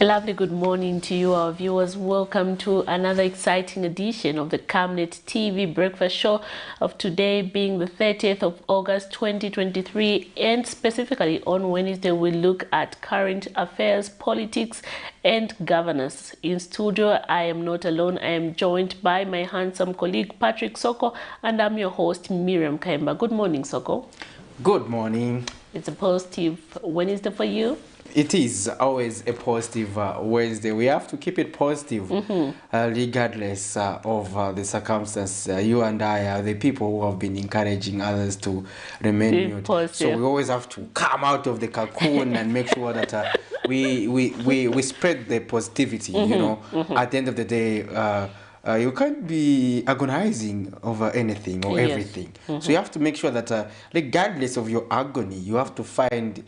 A lovely good morning to you, our viewers. Welcome to another exciting edition of the Camnet TV breakfast show of today being the 30th of August 2023, and specifically on Wednesday we look at current affairs, politics and governance. In studio, I am not alone. I am joined by my handsome colleague Patrick Soko, and I'm your host Miriam Kaimba. Good morning, Soko. Good morning. It's a positive Wednesday for you. It is always a positive Wednesday. We have to keep it positive, regardless of the circumstance. You and I are the people who have been encouraging others to remain mute. So we always have to come out of the cocoon and make sure that we spread the positivity. You know, at the end of the day, you can't be agonizing over anything or everything. So you have to make sure that regardless of your agony, you have to find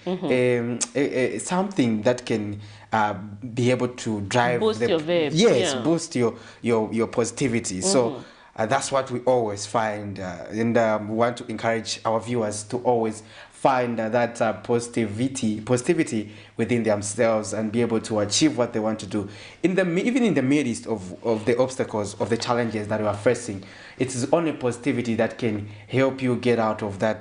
something that can be able to drive boost your vibe. Boost your positivity. So that's what we always find, and we want to encourage our viewers to always find that positivity within themselves and be able to achieve what they want to do. Even in the midst of the obstacles, of the challenges that we are facing, it is only positivity that can help you get out of that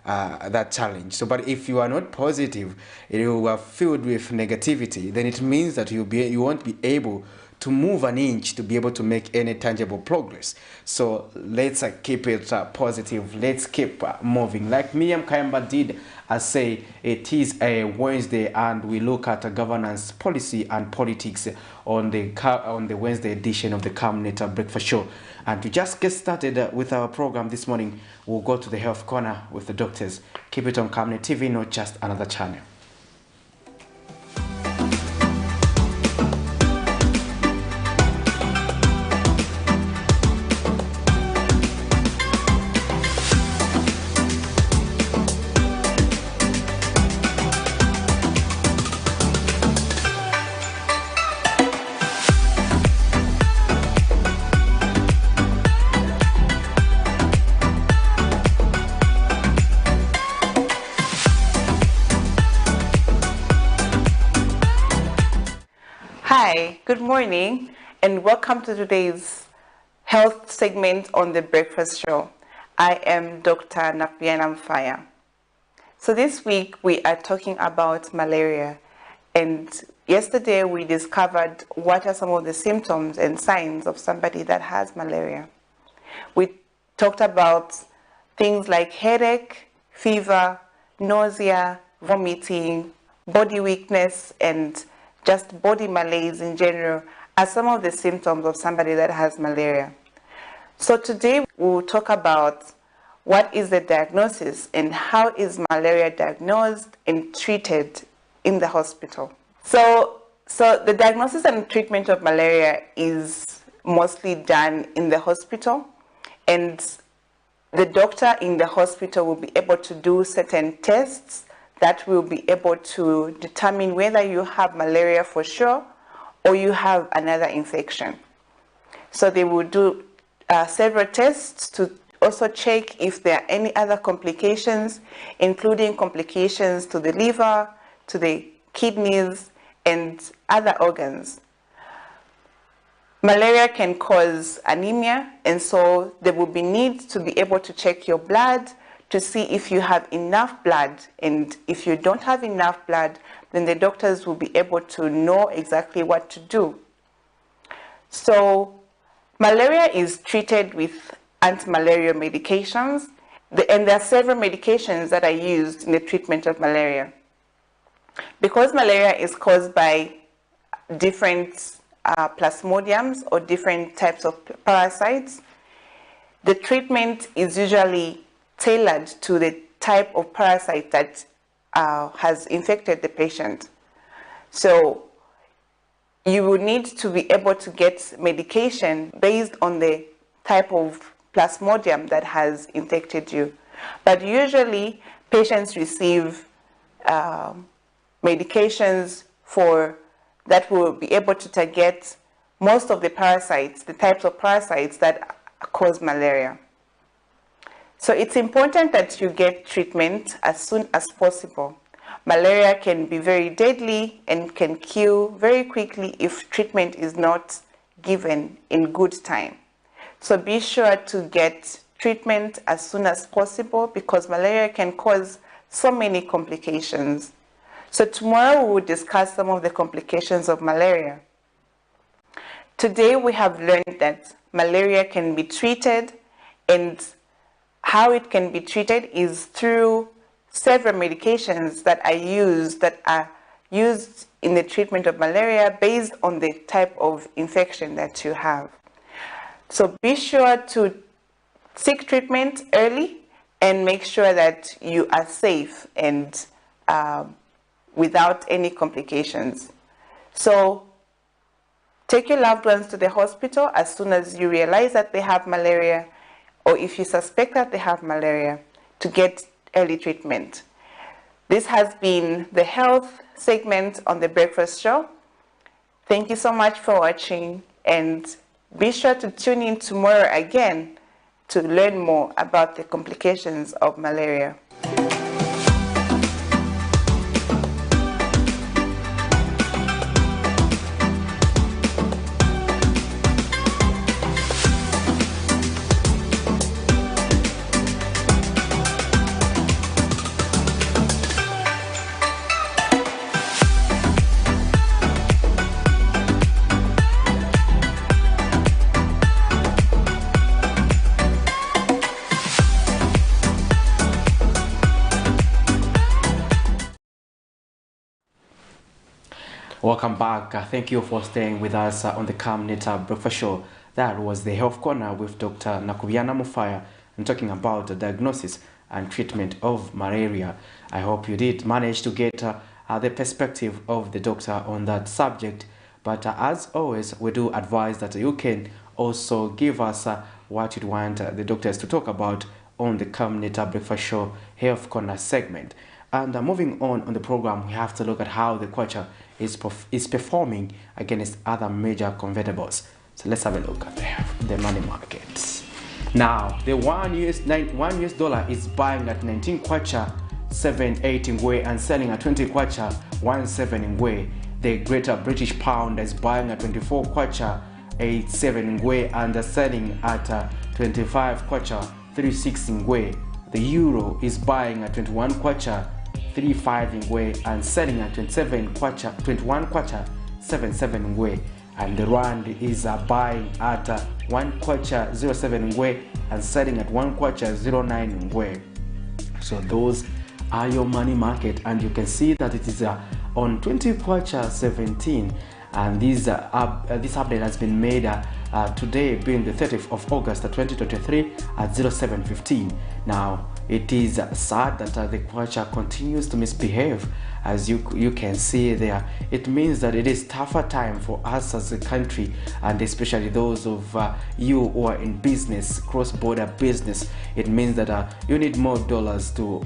that challenge. So, but if you are not positive, you are filled with negativity, then it means that you won't be able to move an inch to be able to make any tangible progress. So let's keep it positive. Let's keep moving. Like Miriam Kaimba did say, it is a Wednesday and we look at governance, policy and politics on the Wednesday edition of the Camnet Breakfast Show. And to just get started with our program this morning, we'll go to the Health Corner with the doctors. Keep it on Camnet TV, not just another channel. Hi, good morning, and welcome to today's health segment on the breakfast show. I am Dr. Napiana Mfaya. So this week we are talking about malaria, and yesterday we discovered what are some of the symptoms and signs of somebody that has malaria. We talked about things like headache, fever, nausea, vomiting, body weakness, and just body malaise in general are some of the symptoms of somebody that has malaria. So today we'll talk about what is the diagnosis and how is malaria diagnosed and treated in the hospital. So the diagnosis and treatment of malaria is mostly done in the hospital, and the doctor in the hospital will be able to do certain tests that will be able to determine whether you have malaria for sure or you have another infection. So they will do several tests to also check if there are any other complications, including complications to the liver, to the kidneys, and other organs. Malaria can cause anemia, and so there will be need to be able to check your blood to see if you have enough blood, and if you don't have enough blood, then the doctors will be able to know exactly what to do. So malaria is treated with anti-malarial medications, and there are several medications that are used in the treatment of malaria. Because malaria is caused by different plasmodiums or different types of parasites, the treatment is usually tailored to the type of parasite that has infected the patient. So you will need to be able to get medication based on the type of plasmodium that has infected you. But usually patients receive medications that will be able to target most of the parasites, the types of parasites that cause malaria. So it's important that you get treatment as soon as possible. malaria can be very deadly and can kill very quickly if treatment is not given in good time. So be sure to get treatment as soon as possible because malaria can cause so many complications. So tomorrow we will discuss some of the complications of malaria. Today we have learned that malaria can be treated, and how it can be treated is through several medications that are used in the treatment of malaria based on the type of infection that you have. So be sure to seek treatment early and make sure that you are safe and without any complications. So take your loved ones to the hospital as soon as you realize that they have malaria, or if you suspect that they have malaria, to get early treatment. This has been the health segment on the Breakfast Show. Thank you so much for watching, and be sure to tune in tomorrow again to learn more about the complications of malaria. Welcome back. Thank you for staying with us on the Camnet Breakfast Show. That was the Health Corner with Dr. Nakubiana Mufaya and talking about the diagnosis and treatment of malaria. I hope you did manage to get the perspective of the doctor on that subject. But as always, we do advise that you can also give us what you'd want the doctors to talk about on the Camnet Breakfast Show Health Corner segment. And moving on the program, we have to look at how the kwacha is performing against other major convertibles. So let's have a look at the money markets. Now, the one US dollar is buying at 19 kwacha 7.8 ngwe and selling at 20 kwacha 1.7 ngwe. The Greater British Pound is buying at 24 kwacha 8.7 ngwe and selling at 25 kwacha 3.6 ngwe. The euro is buying at 21 kwacha 3.5 ngwe and selling at 21 kwacha 7.7 ngwe. And the rand is buying at 1 kwacha 0.7 ngwe and selling at 1 kwacha 0.9 ngwe. So those are your money market, and you can see that it is on 20 kwacha 17, and this update has been made today, being the 30th of August 2023 at 07:15. Now it is sad that the kwacha continues to misbehave, as you can see there. It means that it is tougher time for us as a country, and especially those of you who are in business, cross-border business. It means that you need more dollars to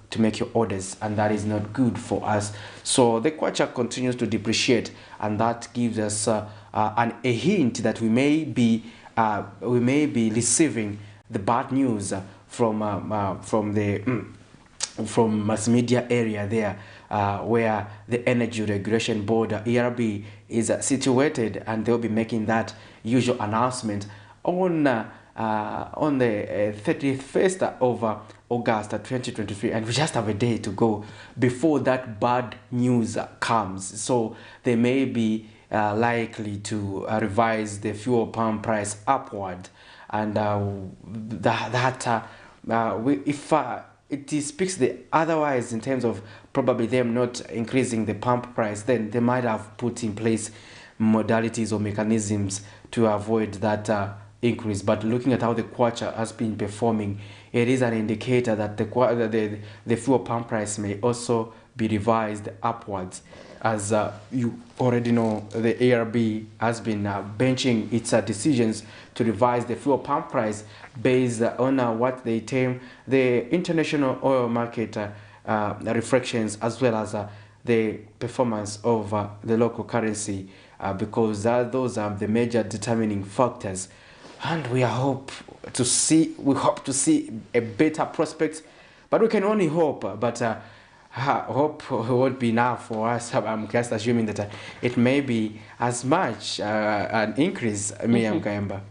to make your orders, and that is not good for us. So the kwacha continues to depreciate, and that gives us a hint that we may be receiving the bad news from mass media area there, where the Energy Regulation Board ERB is situated, and they'll be making that usual announcement on the 31st of August 2023, and we just have a day to go before that bad news comes. So they may be likely to revise the fuel pump price upward, and if it speaks the otherwise in terms of probably them not increasing the pump price, then they might have put in place modalities or mechanisms to avoid that increase. But looking at how the kwacha has been performing, it is an indicator that the fuel pump price may also be revised upwards. As you already know, the ARB has been benching its decisions to revise the fuel pump price based on what they term the international oil market reflections, as well as the performance of the local currency, because those are the major determining factors. And we hope to see a better prospect, but we can only hope. But hope won't be enough for us. I'm just assuming that it may be as much an increase, Miriam Kayemba.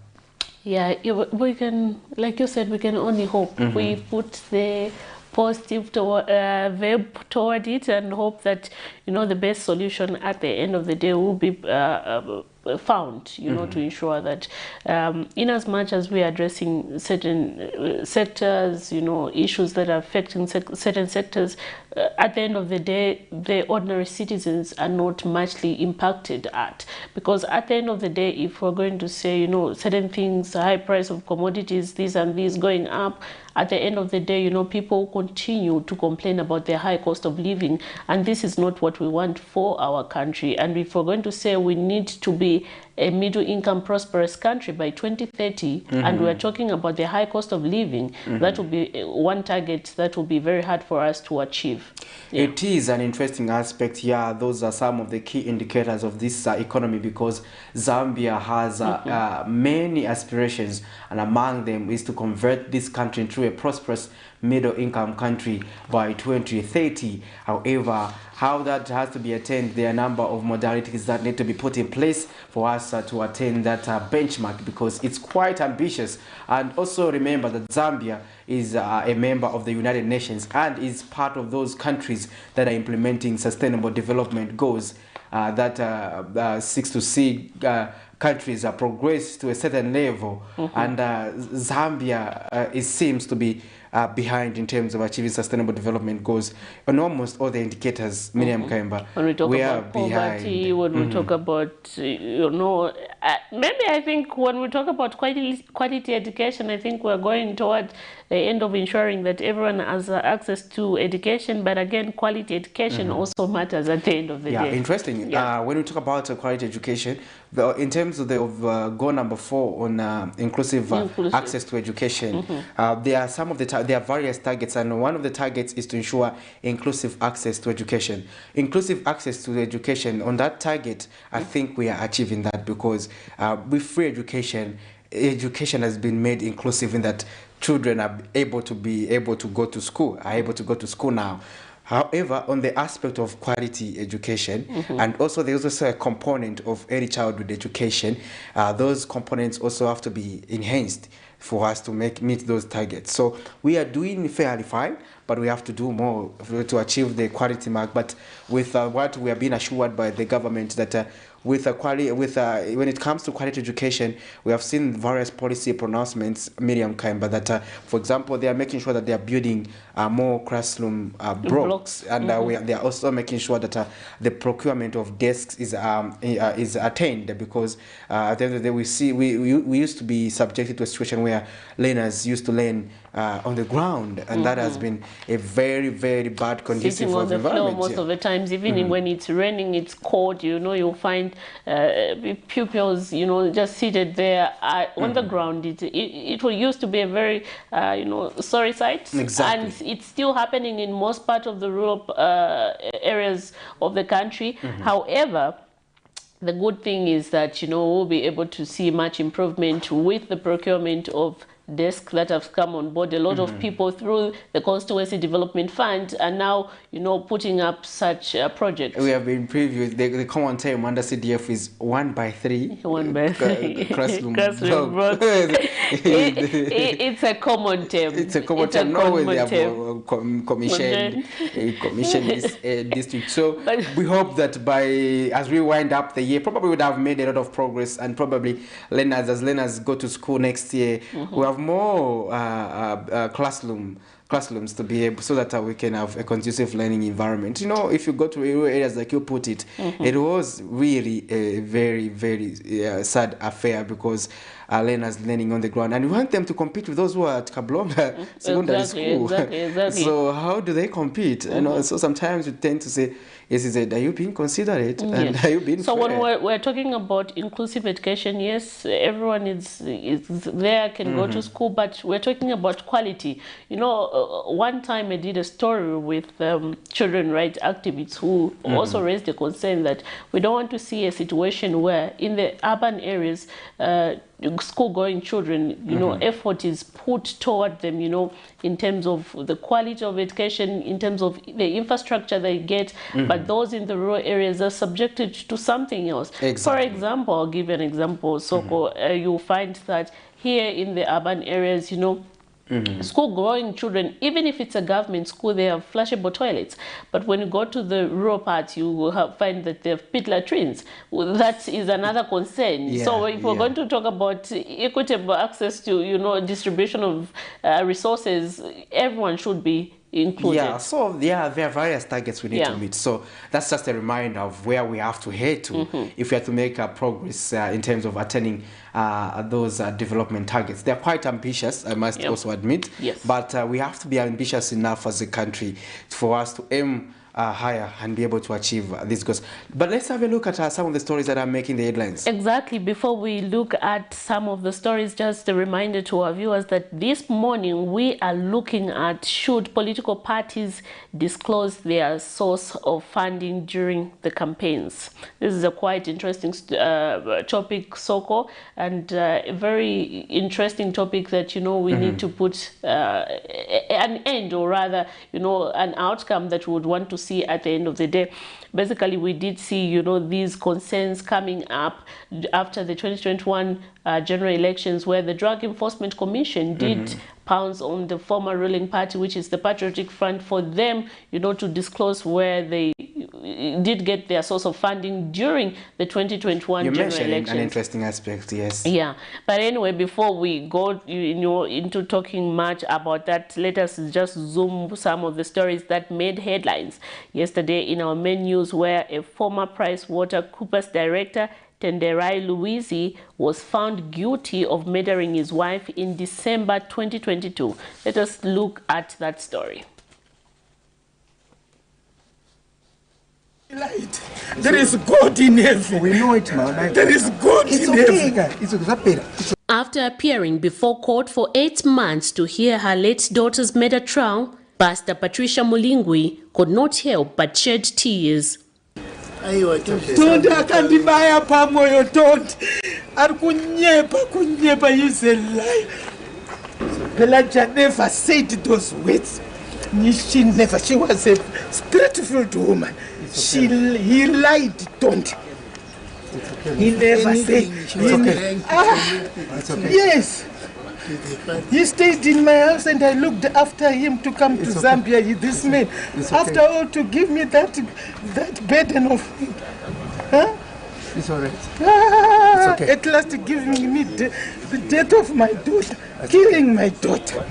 Yeah, we can, like you said, we can only hope. We put the positive verb toward it and hope that, you know, the best solution at the end of the day will be found, you know, to ensure that in as much as we are addressing certain sectors, you know, issues that are affecting certain sectors, at the end of the day, the ordinary citizens are not muchly impacted at. Because at the end of the day, if we're going to say, you know, certain things, high price of commodities, this and this going up, at the end of the day, you know, people continue to complain about their high cost of living, and this is not what we want for our country. And if we're going to say we need to be a middle-income, prosperous country by 2030, and we're talking about the high cost of living, that will be one target that will be very hard for us to achieve. Yeah. It is an interesting aspect. Yeah, those are some of the key indicators of this economy, because Zambia has many aspirations, and among them is to convert this country into a prosperous middle-income country by 2030. However, how that has to be attained, there are a number of modalities that need to be put in place for us to attain that benchmark, because it's quite ambitious. And also remember that Zambia is a member of the United Nations and is part of those countries that are implementing sustainable development goals that seeks to see countries progress to a certain level. And Zambia it seems to be behind in terms of achieving sustainable development goals on almost all the indicators. Miriam Kayemba, when we talk we about are poverty, behind. when we talk about, you know, maybe I think when we talk about quality education, I think we're going toward the end of ensuring that everyone has access to education. But again, quality education also matters at the end of the day. Interesting. Yeah. When we talk about quality education, in terms of the goal number 4 on inclusive access to education, there are some of the there are various targets, and one of the targets is to ensure inclusive access to education. Inclusive access to education, on that target, I think we are achieving that, because with free education, education has been made inclusive in that children are able to go to school now. However, on the aspect of quality education, and also there's also a component of early childhood education, those components also have to be enhanced for us to meet those targets. So we are doing fairly fine, but we have to do more to achieve the quality mark. But with what we are being assured by the government, that when it comes to quality education, we have seen various policy pronouncements, Miriam Kayemba, that for example, they are making sure that they are building more classroom blocks, and they are also making sure that the procurement of desks is attained, because at the end of the day, we used to be subjected to a situation where learners used to learn on the ground, and that has been a very, very bad condition for the environment. Floor most of the times, even when it's raining, it's cold, you know, you'll find pupils, you know, just seated there on the ground. It used to be a very, you know, sorry sight. Exactly. And it's still happening in most parts of the rural areas of the country. However, the good thing is that, you know, we'll be able to see much improvement with the procurement of desks that have come on board. A lot of people through the Constituency Development Fund are now, you know, putting up such projects. We have been previewed. The common term under CDF is 1x3. 1x3 classroom blocks. It's a common term. It's a common term. No, they have commissioned this district. So we hope that as we wind up the year, probably would have made a lot of progress, and probably as learners go to school next year, we have more classrooms to be able, so that we can have a conducive learning environment. You know, if you go to rural areas, like you put it, it was really a very, very sad affair, because learners learning on the ground, and we want them to compete with those who are at Kablonga Secondary School. Exactly. So how do they compete? You know, so sometimes we tend to say, yes, are you being considerate? And are you being so fair? when we're talking about inclusive education, yes, everyone is there, can go to school, but we're talking about quality. You know, one time I did a story with children rights activists who also raised the concern that we don't want to see a situation where in the urban areas, school-going children, you know, effort is put toward them, you know, in terms of the quality of education, in terms of the infrastructure they get, but those in the rural areas are subjected to something else. Exactly. For example, I'll give you an example. So you'll find that here in the urban areas, you know, school-going children, even if it's a government school, they have flushable toilets. But when you go to the rural parts, you will find that they have pit latrines. Well, that is another concern. Yeah, so if we're going to talk about equitable access to, you know, distribution of resources, everyone should be included. Yeah, so there are various targets we need to meet. So that's just a reminder of where we have to head to if we have to make progress in terms of attaining those development targets. They're quite ambitious, I must also admit. Yes. But we have to be ambitious enough as a country for us to aim higher and be able to achieve these goals. But let's have a look at some of the stories that are making the headlines. Exactly. Before we look at some of the stories, just a reminder to our viewers that this morning we are looking at should political parties disclose their source of funding during the campaigns. This is a quite interesting topic, Soko, and a very interesting topic that, you know, we need to put an end, or rather, you know, an outcome that we would want to see at the end of the day. Basically, we did see, you know, these concerns coming up after the 2021 general elections, where the Drug Enforcement Commission did pounce on the former ruling party, which is the Patriotic Front, for them, you know, to disclose where they did get their source of funding during the 2021 you general mentioned elections. an interesting aspect, yes. Yeah, but anyway, before we go, you know, into talking much about that, let us just zoom some of the stories that made headlines yesterday in our main news, where a former PricewaterhouseCoopers director, Tenderai Luizi, was found guilty of murdering his wife in December 2022. Let us look at that story. Light. There is God in heaven. We know it, man. There is God in heaven. It's okay. After appearing before court for 8 months to hear her late daughter's murder trial, Pastor Patricia Mulingwi could not help but shed tears. Don't akandibaya pamoyo, don't. Kunyepa, you say lie. Pelagia never said those words. She never. She was a spirit-filled woman. He lied, don't. He never said. Yes. He stayed in my house and I looked after him to come to Zambia. This man, after all, to give me that burden of, huh? It's all right. It's okay. At last giving me the death of my daughter, killing my daughter.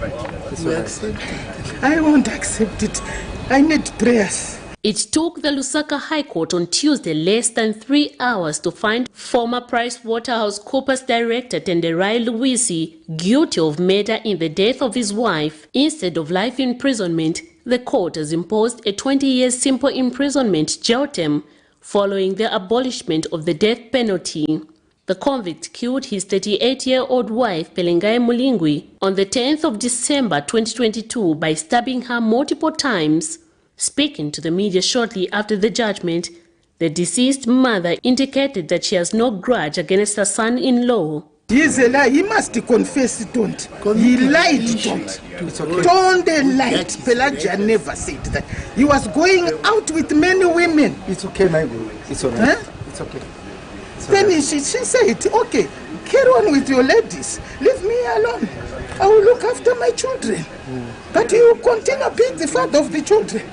I won't accept it. I need prayers. It took the Lusaka High Court on Tuesday less than 3 hours to find former PricewaterhouseCoopers director Tenderai Luizi guilty of murder in the death of his wife. Instead of life imprisonment, the court has imposed a 20-year simple imprisonment jail term following the abolishment of the death penalty. The convict killed his 38-year-old wife, Pelengai Mulingwi, on the 10th of December 2022 by stabbing her multiple times. Speaking to the media shortly after the judgment, the deceased mother indicated that she has no grudge against her son-in-law. He is a lie. He must confess, don't. He lied, don't. It's okay. Don't lied. Pelagia never said that. He was going out with many women. It's okay, my boy. It's all right. Huh? It's okay. Then she said, okay, carry on with your ladies. Leave me alone. I will look after my children. But you continue being the father of the children.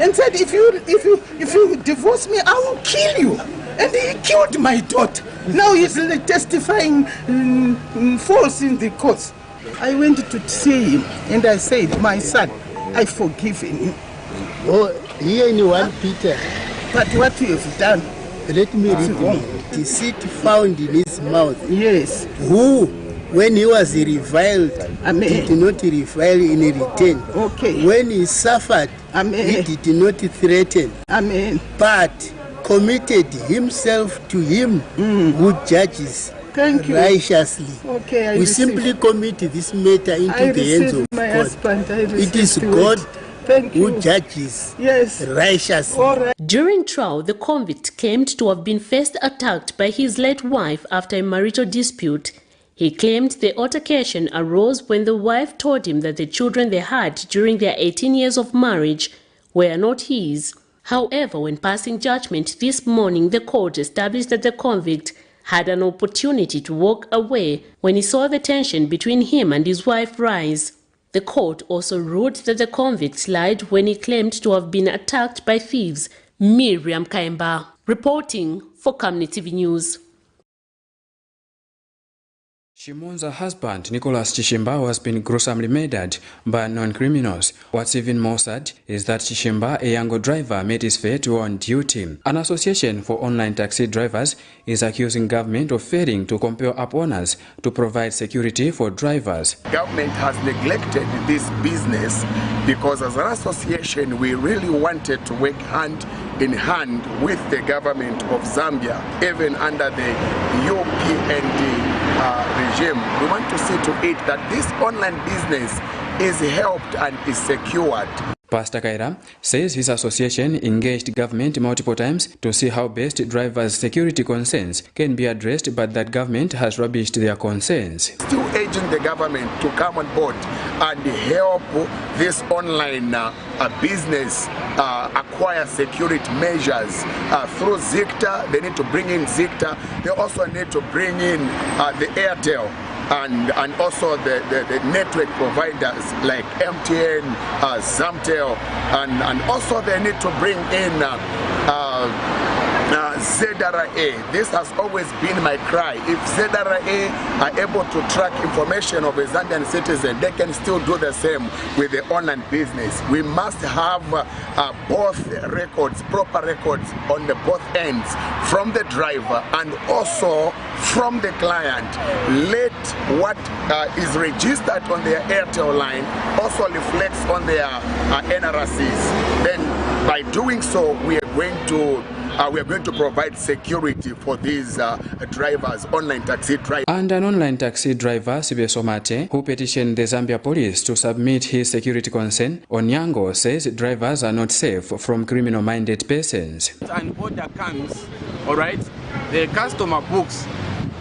And said, if you divorce me, I will kill you. And he killed my daughter. Now he's testifying false in the court. I went to see him and I said, my son, I forgive him. Oh, here in 1 Peter. But what you have done, let me read wrong. Deceit found in his mouth. Yes. Who, when he was reviled, Amen. did not revile in return. Okay. When he suffered, Amen. he did not threaten. Amen. But committed himself to him who judges Thank you. righteously. Okay, I We receive. simply commit this matter into I the hands receive of my God. husband. I It receive is the God word. Thank you. who judges Yes. righteously. All right. During trial, the convict claimed to have been first attacked by his late wife after a marital dispute. He claimed the altercation arose when the wife told him that the children they had during their 18 years of marriage were not his. However, when passing judgment this morning, the court established that the convict had an opportunity to walk away when he saw the tension between him and his wife rise. The court also ruled that the convict lied when he claimed to have been attacked by thieves. Miriam Kaimba, reporting for Camnet TV News. Shimonza's husband, Nicholas Chishimba, has been gruesomely murdered by non-criminals. What's even more sad is that Chishimba, a Yango driver, met his fate while on duty. An association for online taxi drivers is accusing government of failing to compel app owners to provide security for drivers. Government has neglected this business because as an association we really wanted to work hand in hand with the government of Zambia, even under the UPND regime. We want to see to it that this online business is helped and is secured. Pastor Kaira says his association engaged government multiple times to see how best drivers' security concerns can be addressed, but that government has rubbished their concerns. Still urging the government to come on board and help this online business acquire security measures through Zicta. They need to bring in Zicta. They also need to bring in the Airtel and also the network providers like MTN, Zamtel, and also they need to bring in ZRA. This has always been my cry. If ZRA are able to track information of a Zambian citizen, they can still do the same with the online business. We must have both records, proper records on the both ends, from the driver and also from the client. Let what is registered on their Airtel line also reflects on their NRCs. Then by doing so, we are going to provide security for these drivers, online taxi drivers. And an online taxi driver, Sibe Somate, who petitioned the Zambia police to submit his security concern, Onyango says drivers are not safe from criminal-minded persons. An order comes, all right, the customer books.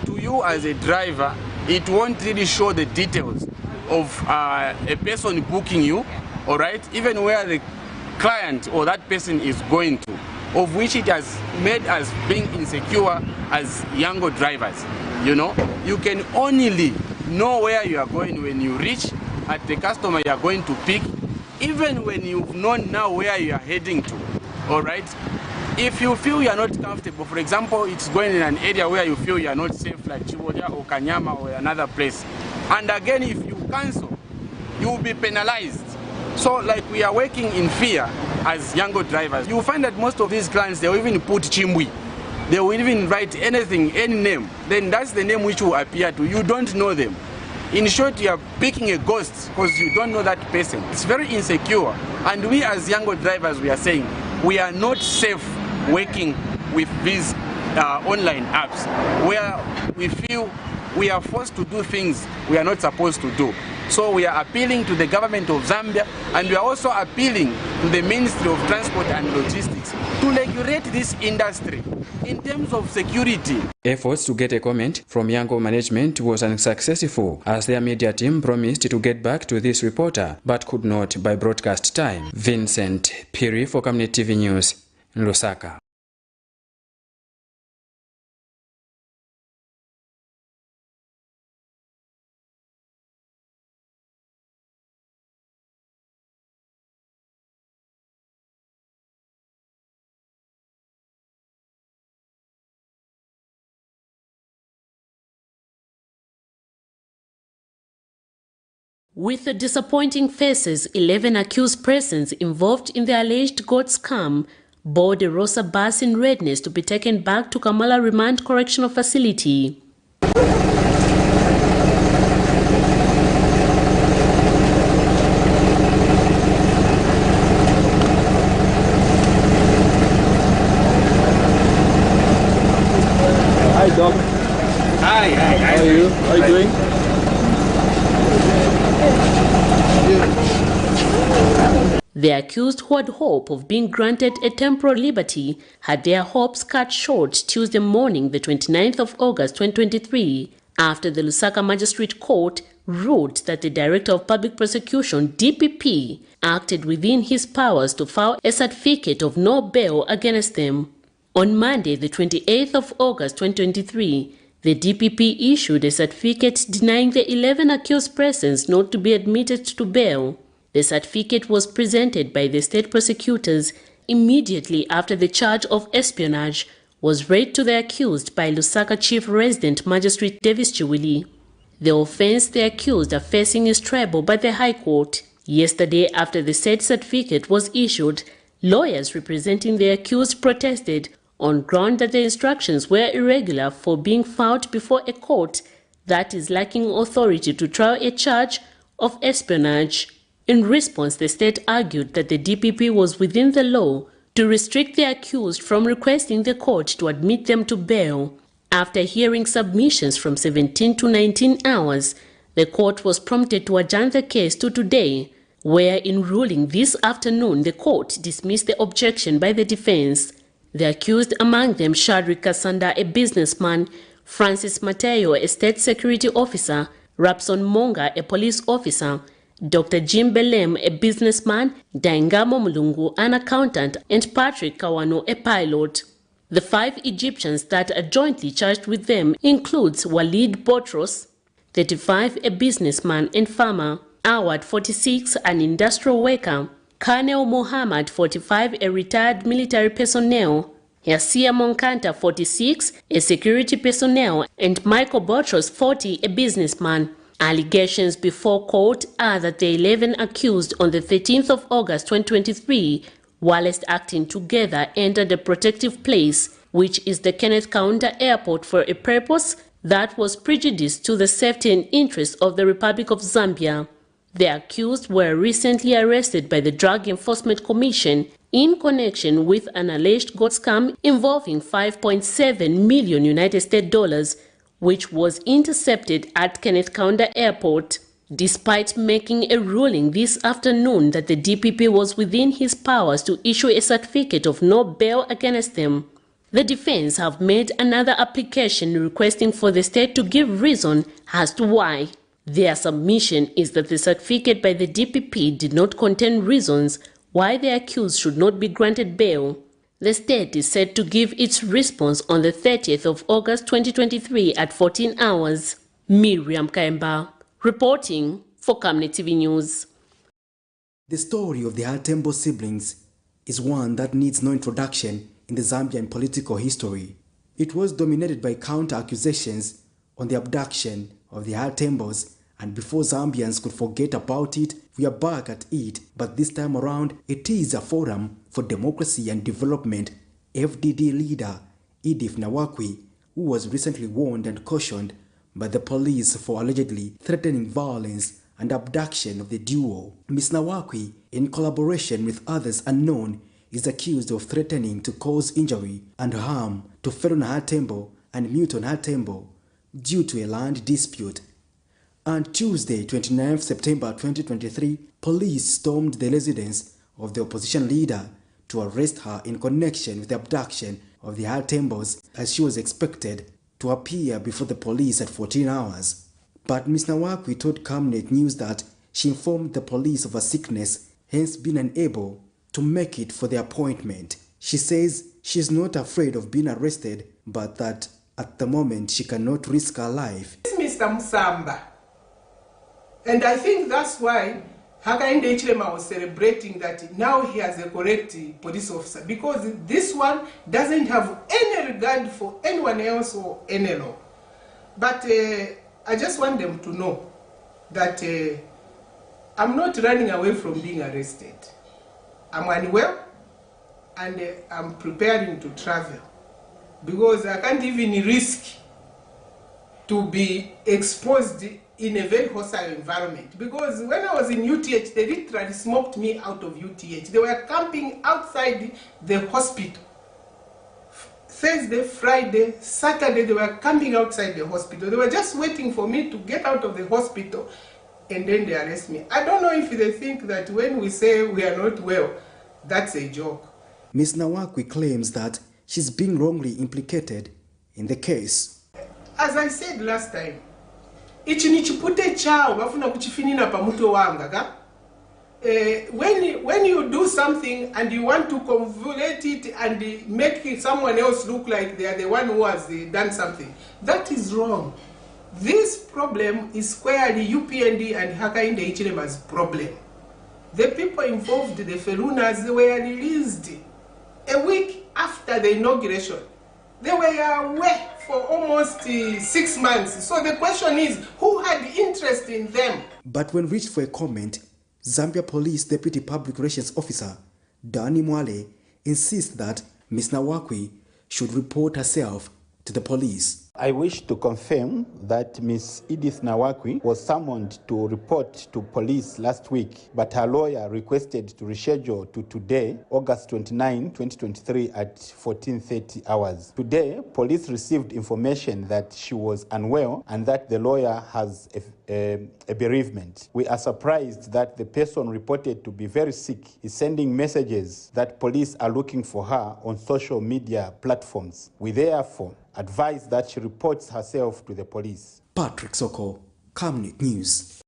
To you as a driver, it won't really show the details of a person booking you, all right, even where the client or that person is going to, of which it has made us being insecure as younger drivers. You know, you can only know where you are going when you reach at the customer you are going to pick, even when you've known now where you are heading to. All right. If you feel you are not comfortable, for example, it's going in an area where you feel you are not safe, like Chiboja or Kanyama or another place, and again, if you cancel, you will be penalized. So, like, we are working in fear as younger drivers. You will find that most of these clients, they will even put Chimbwi. They will even write anything, any name. Then that's the name which will appear to you. You don't know them. In short, you are picking a ghost because you don't know that person. It's very insecure. And we as younger drivers, we are saying we are not safe working with these online apps where we feel we are forced to do things we are not supposed to do. So we are appealing to the government of Zambia, and we are also appealing to the Ministry of Transport and Logistics to regulate this industry in terms of security. Efforts to get a comment from Yango management was unsuccessful, as their media team promised to get back to this reporter but could not by broadcast time. Vincent Piri for Camnet TV News, Lusaka. With the disappointing faces, 11 accused persons involved in the alleged goat scam board a Rosa bus in readiness to be taken back to Kamala Remand Correctional Facility. Hi, Doc. Hi. The accused, who had hope of being granted a temporal liberty, had their hopes cut short Tuesday morning, the 29th of August 2023, after the Lusaka Magistrate Court ruled that the Director of Public Prosecution, DPP, acted within his powers to file a certificate of no bail against them. On Monday, the 28th of August 2023, the DPP issued a certificate denying the 11 accused persons not to be admitted to bail. The certificate was presented by the state prosecutors immediately after the charge of espionage was read to the accused by Lusaka Chief Resident Magistrate Davis Chiwili. The offense the accused are facing is treble by the High Court. Yesterday, after the said certificate was issued, lawyers representing the accused protested on ground that the instructions were irregular for being filed before a court that is lacking authority to try a charge of espionage. In response, the state argued that the DPP was within the law to restrict the accused from requesting the court to admit them to bail. After hearing submissions from 17 to 19 hours, the court was prompted to adjourn the case to today, where in ruling this afternoon the court dismissed the objection by the defense. The accused, among them Shadrick Kasanda, a businessman, Francis Mateo, a state security officer, Rapson Monga, a police officer, Dr. Jim Belem, a businessman, Daingamo Mulungu, an accountant, and Patrick Kawano, a pilot. The 5 Egyptians that are jointly charged with them includes Walid Botros, 35, a businessman and farmer, Awad, 46, an industrial worker, Colonel Muhammad, 45, a retired military personnel, Yasia Monkanta, 46, a security personnel, and Michael Botros, 40, a businessman. Allegations before court are that the 11 accused on the 13th of August 2023, whilst acting together, entered a protective place, which is the Camnet Counter Airport, for a purpose that was prejudiced to the safety and interests of the Republic of Zambia. The accused were recently arrested by the Drug Enforcement Commission in connection with an alleged gold scam involving $5.7 million United States dollars, which was intercepted at Camnet Counter Airport. Despite making a ruling this afternoon that the DPP was within his powers to issue a certificate of no bail against them, the defense have made another application requesting for the state to give reason as to why. Their submission is that the certificate by the DPP did not contain reasons why the accused should not be granted bail. The state is set to give its response on the 30th of August 2023 at 14 hours. Miriam Kaimba, reporting for Camnet TV News. The story of the Hatembo siblings is one that needs no introduction in the Zambian political history. It was dominated by counter-accusations on the abduction of the Hatembos, and before Zambians could forget about it, we are back at it. But this time around, it is a forum for democracy and development. FDD leader Edith Nawakwi, who was recently warned and cautioned by the police for allegedly threatening violence and abduction of the duo. Ms. Nawakwi, in collaboration with others unknown, is accused of threatening to cause injury and harm to Ferron Hatembo and Newton Hatembo due to a land dispute. On Tuesday, 29 September 2023, police stormed the residence of the opposition leader to arrest her in connection with the abduction of the Hatembos, as she was expected to appear before the police at 14 hours. But Ms. Nawakwi told Camnet News that she informed the police of her sickness, hence being unable to make it for the appointment. She says she is not afraid of being arrested, but that at the moment she cannot risk her life. Mr. Musamba. And I think that's why Hakainde Hichilema was celebrating that now he has a correct police officer, because this one doesn't have any regard for anyone else or any law. But I just want them to know that I'm not running away from being arrested. I'm unwell and I'm preparing to travel, because I can't even risk to be exposed in a very hostile environment. Because when I was in UTH, they literally smoked me out of UTH. They were camping outside the hospital. Thursday, Friday, Saturday, they were camping outside the hospital. They were just waiting for me to get out of the hospital and then they arrest me. I don't know if they think that when we say we are not well, that's a joke. Ms. Nawakwi claims that she's being wrongly implicated in the case. As I said last time, ichi nichipute chao bafuna kuchifinina pamuto wanga ka? When you do something and you want to convolute it and make someone else look like they are the one who has done something, that is wrong. This problem is squarely UPND and Hakainde Ichilema's problem. The people involved, the Felunas, they were released a week after the inauguration. They were away for almost 6 months. So the question is, who had interest in them? But when reached for a comment, Zambia Police Deputy Public Relations Officer Dani Mwale insists that Ms. Nawakwi should report herself to the police. I wish to confirm that Ms. Edith Nawakwi was summoned to report to police last week, but her lawyer requested to reschedule to today, August 29, 2023 at 14:30 hours. Today, police received information that she was unwell and that the lawyer has a bereavement. We are surprised that the person reported to be very sick is sending messages that police are looking for her on social media platforms. We therefore advise that she reports herself to the police. Patrick Soko, Camnet News.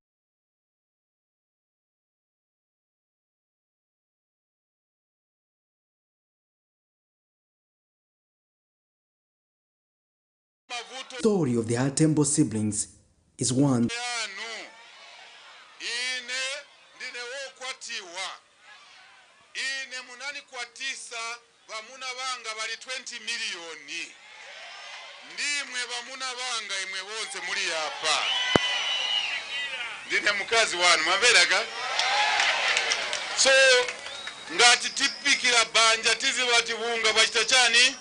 The story of the Hatembo siblings is one ndimwe bamuna banga imwe bose muri yapa ndine mukazi wanu maberaga so ngati tipikira banja tizibati bunga bachita chani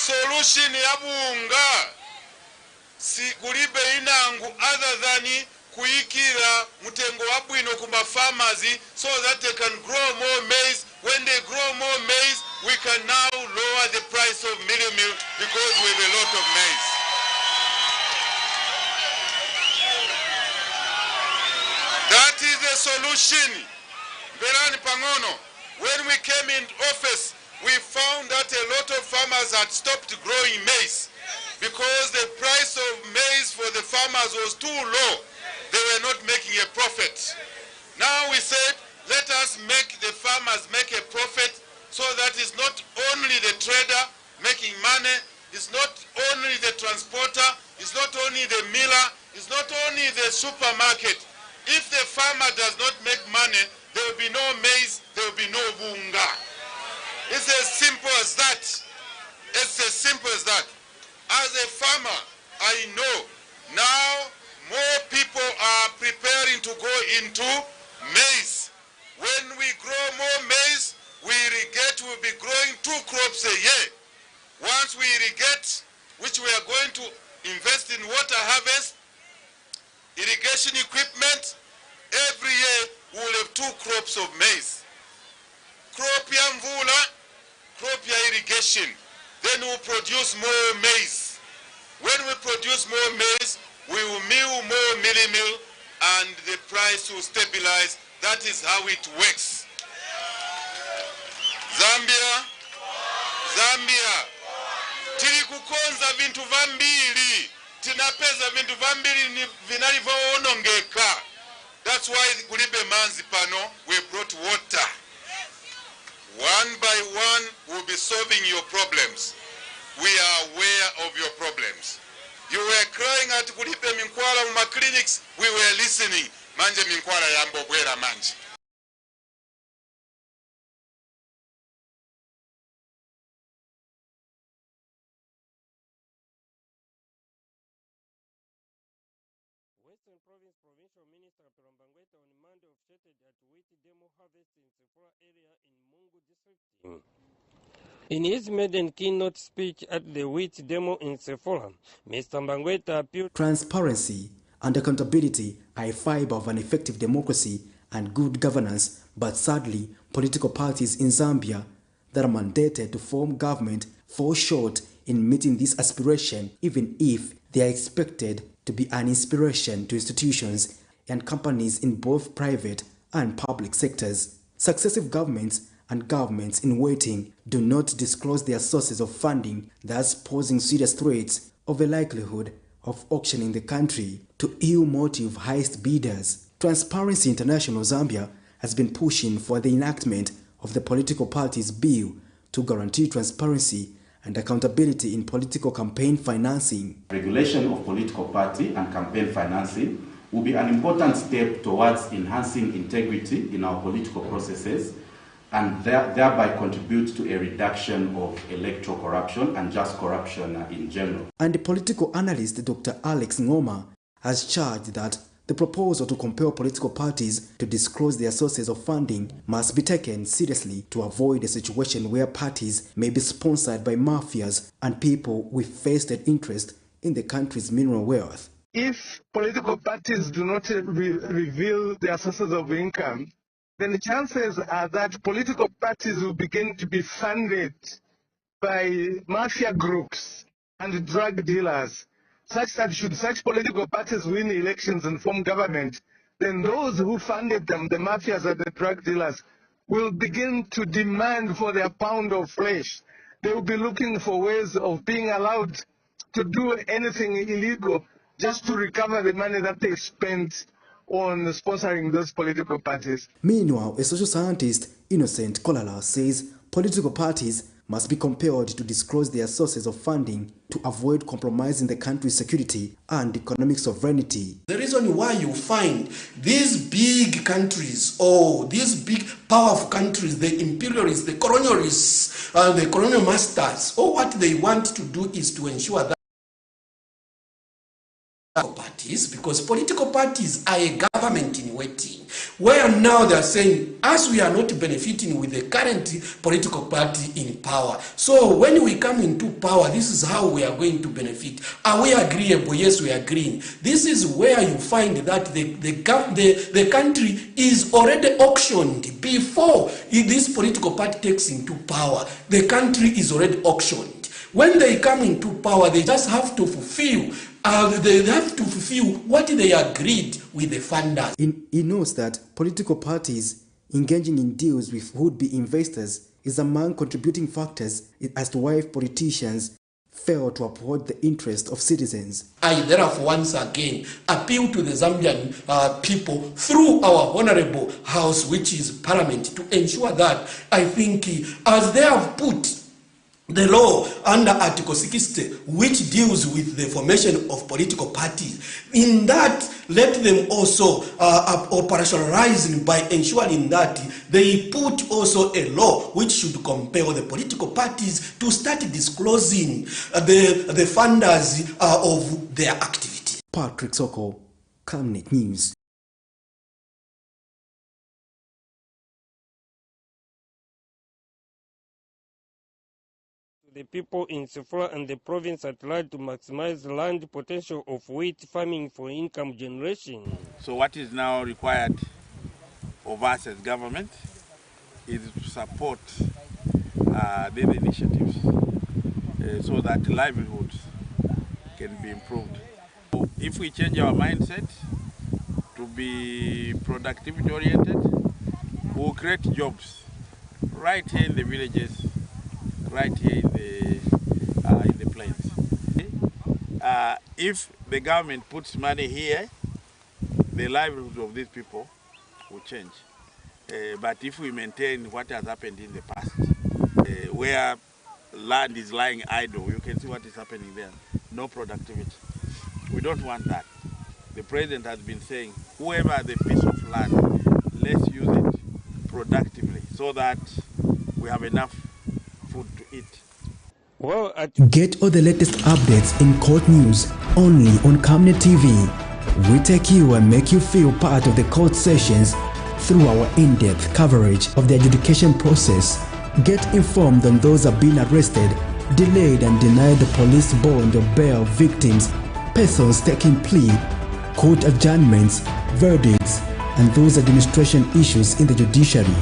solution ya bunga si kulibe inangu other than kuikira mutengo wa bwino kuma farmers so that they can grow more maize. When they grow more maize, we can now lower the price of meal because we have a lot of maize. That is the solution. Berani Pangono, when we came in office, we found that a lot of farmers had stopped growing maize because the price of maize for the farmers was too low. They were not making a profit. Now we said, let us make the farmers make a profit so that it's not only the trader making money, it's not only the transporter, it's not only the miller, it's not only the supermarket. If the farmer does not make money, there will be no maize, there will be no bunga. It's as simple as that. It's as simple as that. As a farmer, I know now more people are preparing to go into maize. When we grow more maize, we irrigate, we'll be growing 2 crops a year. Once we irrigate, which we are going to invest in water harvest, irrigation equipment, every year we'll have 2 crops of maize. Crop ya mvula, crop ya irrigation. Then we'll produce more maize. When we produce more maize, we will mill more meal and the price will stabilize. That is how it works. Zambia. Tili kukonza vintu vambili. Tinapeza vintu vambili vinalivyoonongeka. That's why kulibe manzi pano, we brought water. One by one, we'll be solving your problems. We are aware of your problems. You were crying at kulibe minkwala uma clinics, we were listening. Manje minkwala yambo bwera manje. Western Province Provincial Minister Perambangweta on Monday officiated at wheat demo harvest in Sephora area in Mungu district. In his maiden keynote speech at the wheat demo in Sephora, Mr. Mbangweta appealed. Transparency and accountability are a fiber of an effective democracy and good governance, but sadly, political parties in Zambia that are mandated to form government fall short in meeting this aspiration, even if they are expected to be an inspiration to institutions and companies in both private and public sectors. Successive governments and governments in waiting do not disclose their sources of funding, thus posing serious threats of the likelihood of auctioning the country to ill-motive highest bidders. Transparency International Zambia has been pushing for the enactment of the political parties bill to guarantee transparency and accountability in political campaign financing. Regulation of political party and campaign financing will be an important step towards enhancing integrity in our political processes and thereby contribute to a reduction of electoral corruption and just corruption in general. And the political analyst Dr. Alex Ngoma has charged that the proposal to compel political parties to disclose their sources of funding must be taken seriously to avoid a situation where parties may be sponsored by mafias and people with vested interest in the country's mineral wealth. If political parties do not reveal their sources of income, then the chances are that political parties will begin to be funded by mafia groups and drug dealers, such that should such political parties win elections and form government, then those who funded them, the mafias and the drug dealers, will begin to demand for their pound of flesh. They will be looking for ways of being allowed to do anything illegal just to recover the money that they spent on sponsoring those political parties. Meanwhile, a social scientist, Innocent Kolala, says political parties must be compelled to disclose their sources of funding to avoid compromising the country's security and economic sovereignty. The reason why you find these big countries or these big powerful countries, the imperialists, the colonialists, the colonial masters, all what they want to do is to ensure that parties, because political parties are a government in waiting, where now they are saying, as we are not benefiting with the current political party in power, so when we come into power, this is how we are going to benefit. Are we agreeable? Yes, we are agreeing. This is where you find that the country is already auctioned before this political party takes into power. The country is already auctioned. When they come into power, they just have to fulfill what they agreed with the funders. He notes that political parties engaging in deals with would-be investors is among contributing factors as to why politicians fail to uphold the interest of citizens. I therefore once again appeal to the Zambian people through our honorable house, which is Parliament, to ensure that I think as they have put the law under Article 60, which deals with the formation of political parties, in that let them also operationalize by ensuring that they put also a law which should compel the political parties to start disclosing the funders of their activity. Patrick Soko, Camnet News. The people in Sofora and the province at large to maximize the land potential of wheat farming for income generation. So what is now required of us as government is to support these initiatives so that livelihoods can be improved. So if we change our mindset to be productivity oriented, we'll create jobs right here in the villages, right here in the plains. If the government puts money here, the livelihood of these people will change. But if we maintain what has happened in the past, where land is lying idle, you can see what is happening there. No productivity. We don't want that. The president has been saying, whoever has a piece of land, let's use it productively so that we have enough food to eat. Well, get all the latest updates in court news only on Camnet TV. We take you and make you feel part of the court sessions through our in-depth coverage of the adjudication process. Get informed on those who have been arrested, delayed and denied the police bond or bail victims, persons taking plea, court adjournments, verdicts, and those administration issues in the judiciary.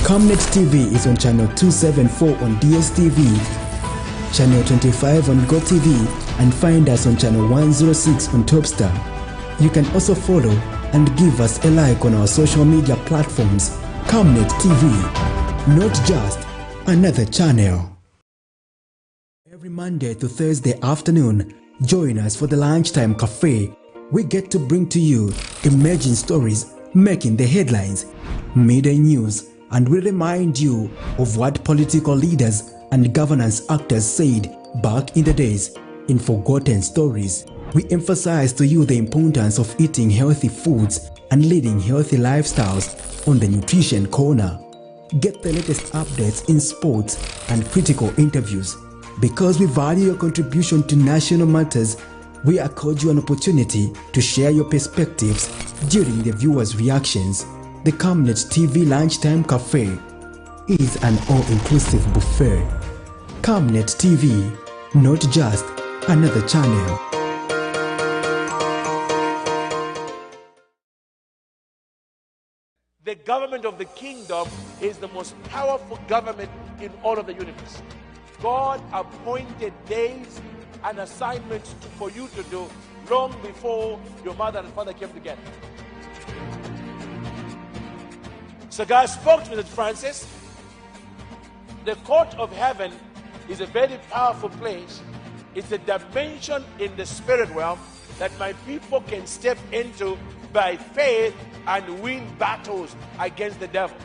Camnet TV is on channel 274 on DSTV, channel 25 on GoTV, and find us on channel 106 on Topstar. You can also follow and give us a like on our social media platforms, Camnet TV, not just another channel. Every Monday to Thursday afternoon, join us for the Lunchtime Cafe. We get to bring to you emerging stories making the headlines, media news, and we remind you of what political leaders and governance actors said back in the days in forgotten stories. We emphasize to you the importance of eating healthy foods and leading healthy lifestyles on the Nutrition Corner. Get the latest updates in sports and critical interviews. Because we value your contribution to national matters, we accord you an opportunity to share your perspectives during the viewers' reactions. The Camnet TV Lunchtime Cafe is an all-inclusive buffet. Camnet TV, not just another channel. The government of the kingdom is the most powerful government in all of the universe. God appointed days and assignments for you to do long before your mother and father came together. So God spoke to me, Francis, the court of heaven is a very powerful place. It's a dimension in the spirit realm that my people can step into by faith and win battles against the devil.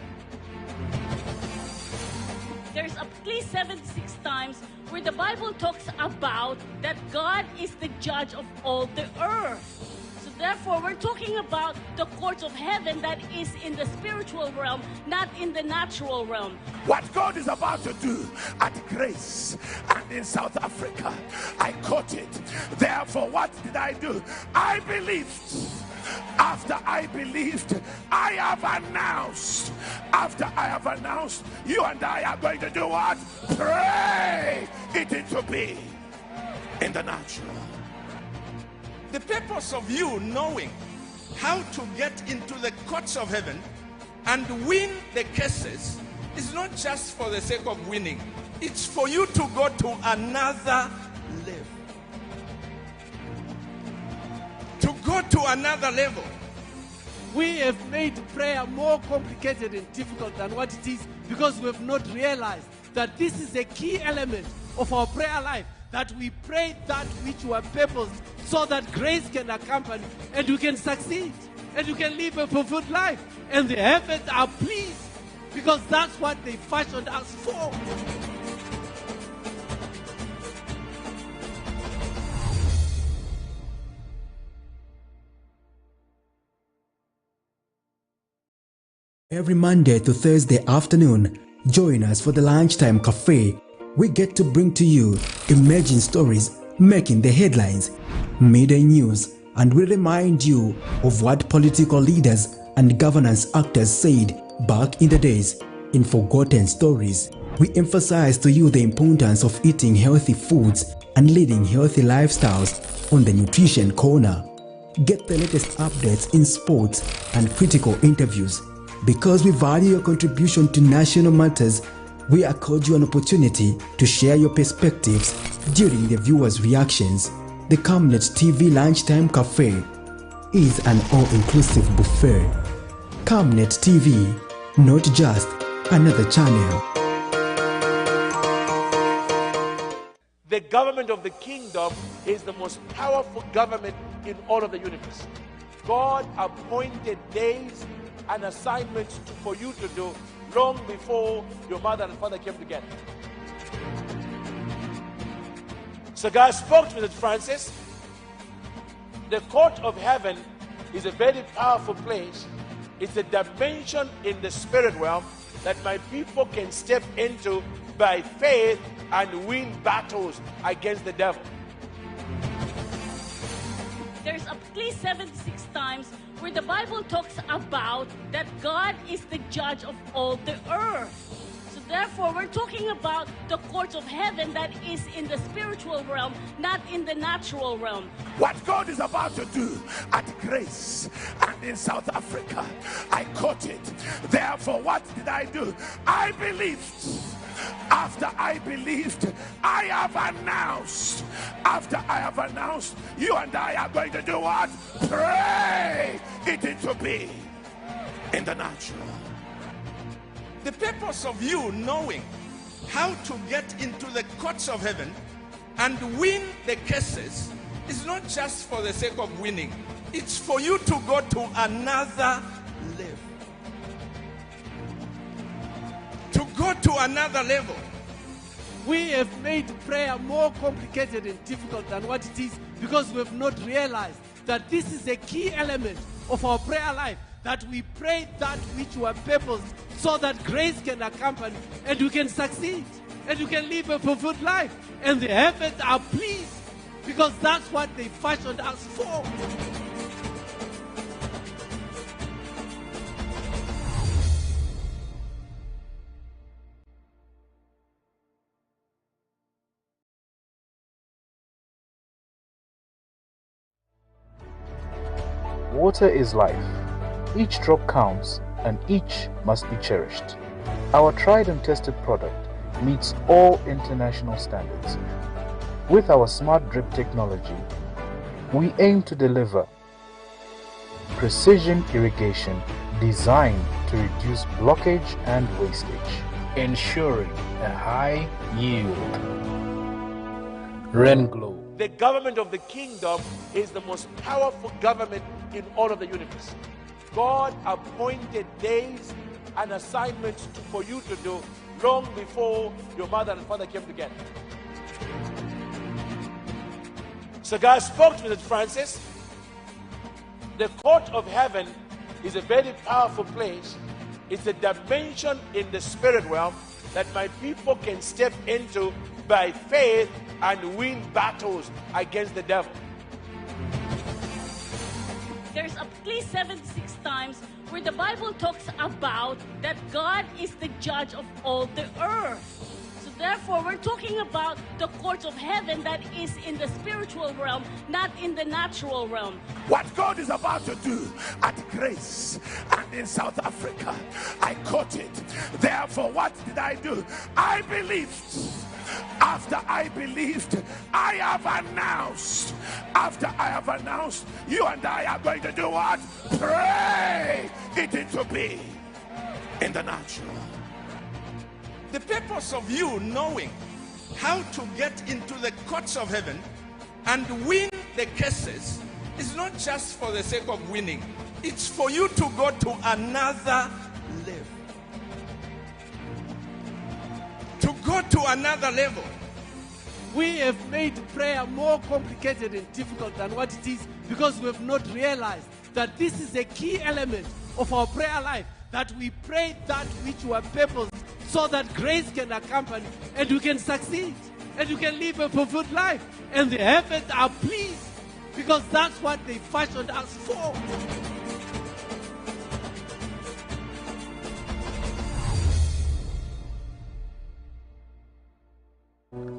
There's at least 76 times where the Bible talks about that God is the judge of all the earth. So therefore, we're talking about the courts of heaven that is in the spiritual realm, not in the natural realm. What God is about to do at Grace and in South Africa, I caught it. Therefore, what did I do? I believed. After I believed, I have announced. After I have announced, you and I are going to do what? Pray it into being in the natural. The purpose of you knowing how to get into the courts of heaven and win the cases is not just for the sake of winning. It's for you to go to another level. To go to another level. We have made prayer more complicated and difficult than what it is because we have not realized that this is a key element of our prayer life, that we pray that which were purposed so that grace can accompany and we can succeed and we can live a fulfilled life. And the heavens are pleased because that's what they fashioned us for. Every Monday to Thursday afternoon, join us for the Lunchtime Cafe. We get to bring to you emerging stories making the headlines, media news, and we remind you of what political leaders and governance actors said back in the days in forgotten stories. We emphasize to you the importance of eating healthy foods and leading healthy lifestyles on the Nutrition Corner. Get the latest updates in sports and critical interviews. Because we value your contribution to national matters, we accord you an opportunity to share your perspectives during the viewers' reactions. The Camnet TV Lunchtime Cafe is an all-inclusive buffet. Camnet TV, not just another channel. The government of the kingdom is the most powerful government in all of the universe. God appointed days and assignments for you to do long before your mother and father came together. So God spoke to me, Francis, the court of heaven is a very powerful place. It's a dimension in the spirit realm that my people can step into by faith and win battles against the devil. There's at least 76 times where the Bible talks about that God is the judge of all the earth. So therefore, we're talking about the courts of heaven that is in the spiritual realm, not in the natural realm. What God is about to do at Grace and in South Africa, I caught it. Therefore, what did I do? I believed. After I believed, I have announced. After I have announced, you and I are going to do what? Pray it into being in the natural. The purpose of you knowing how to get into the courts of heaven and win the cases is not just for the sake of winning. It's for you to go to another level. To go to another level. We have made prayer more complicated and difficult than what it is because we have not realized that this is a key element of our prayer life, that we pray that which were purposed so that grace can accompany and we can succeed and we can live a fulfilled life. And the heavens are pleased because that's what they fashioned us for. Water is life. Each drop counts and each must be cherished. Our tried and tested product meets all international standards. With our smart drip technology, we aim to deliver precision irrigation designed to reduce blockage and wastage, ensuring a high yield. Rain Glow. The government of the kingdom is the most powerful government in all of the universe. God appointed days and assignments for you to do long before your mother and father came together. So God spoke to Mrs. Francis. The court of heaven is a very powerful place. It's a dimension in the spirit realm that my people can step into by faith and win battles against the devil. There's at least 76 times where the Bible talks about that God is the judge of all the earth. So therefore, we're talking about the courts of heaven that is in the spiritual realm, not in the natural realm. What God is about to do at Grace and in South Africa, I caught it. Therefore, what did I do? I believed. After I believed, I have announced. After I have announced, you and I are going to do what? Pray it into being in the natural. The purpose of you knowing how to get into the courts of heaven and win the cases is not just for the sake of winning. It's for you to go to another level. To go to another level. We have made prayer more complicated and difficult than what it is because we have not realized that this is a key element of our prayer life, that we pray that which were purposed so that grace can accompany and we can succeed and we can live a fulfilled life. And the heavens are pleased because that's what they fashioned us for.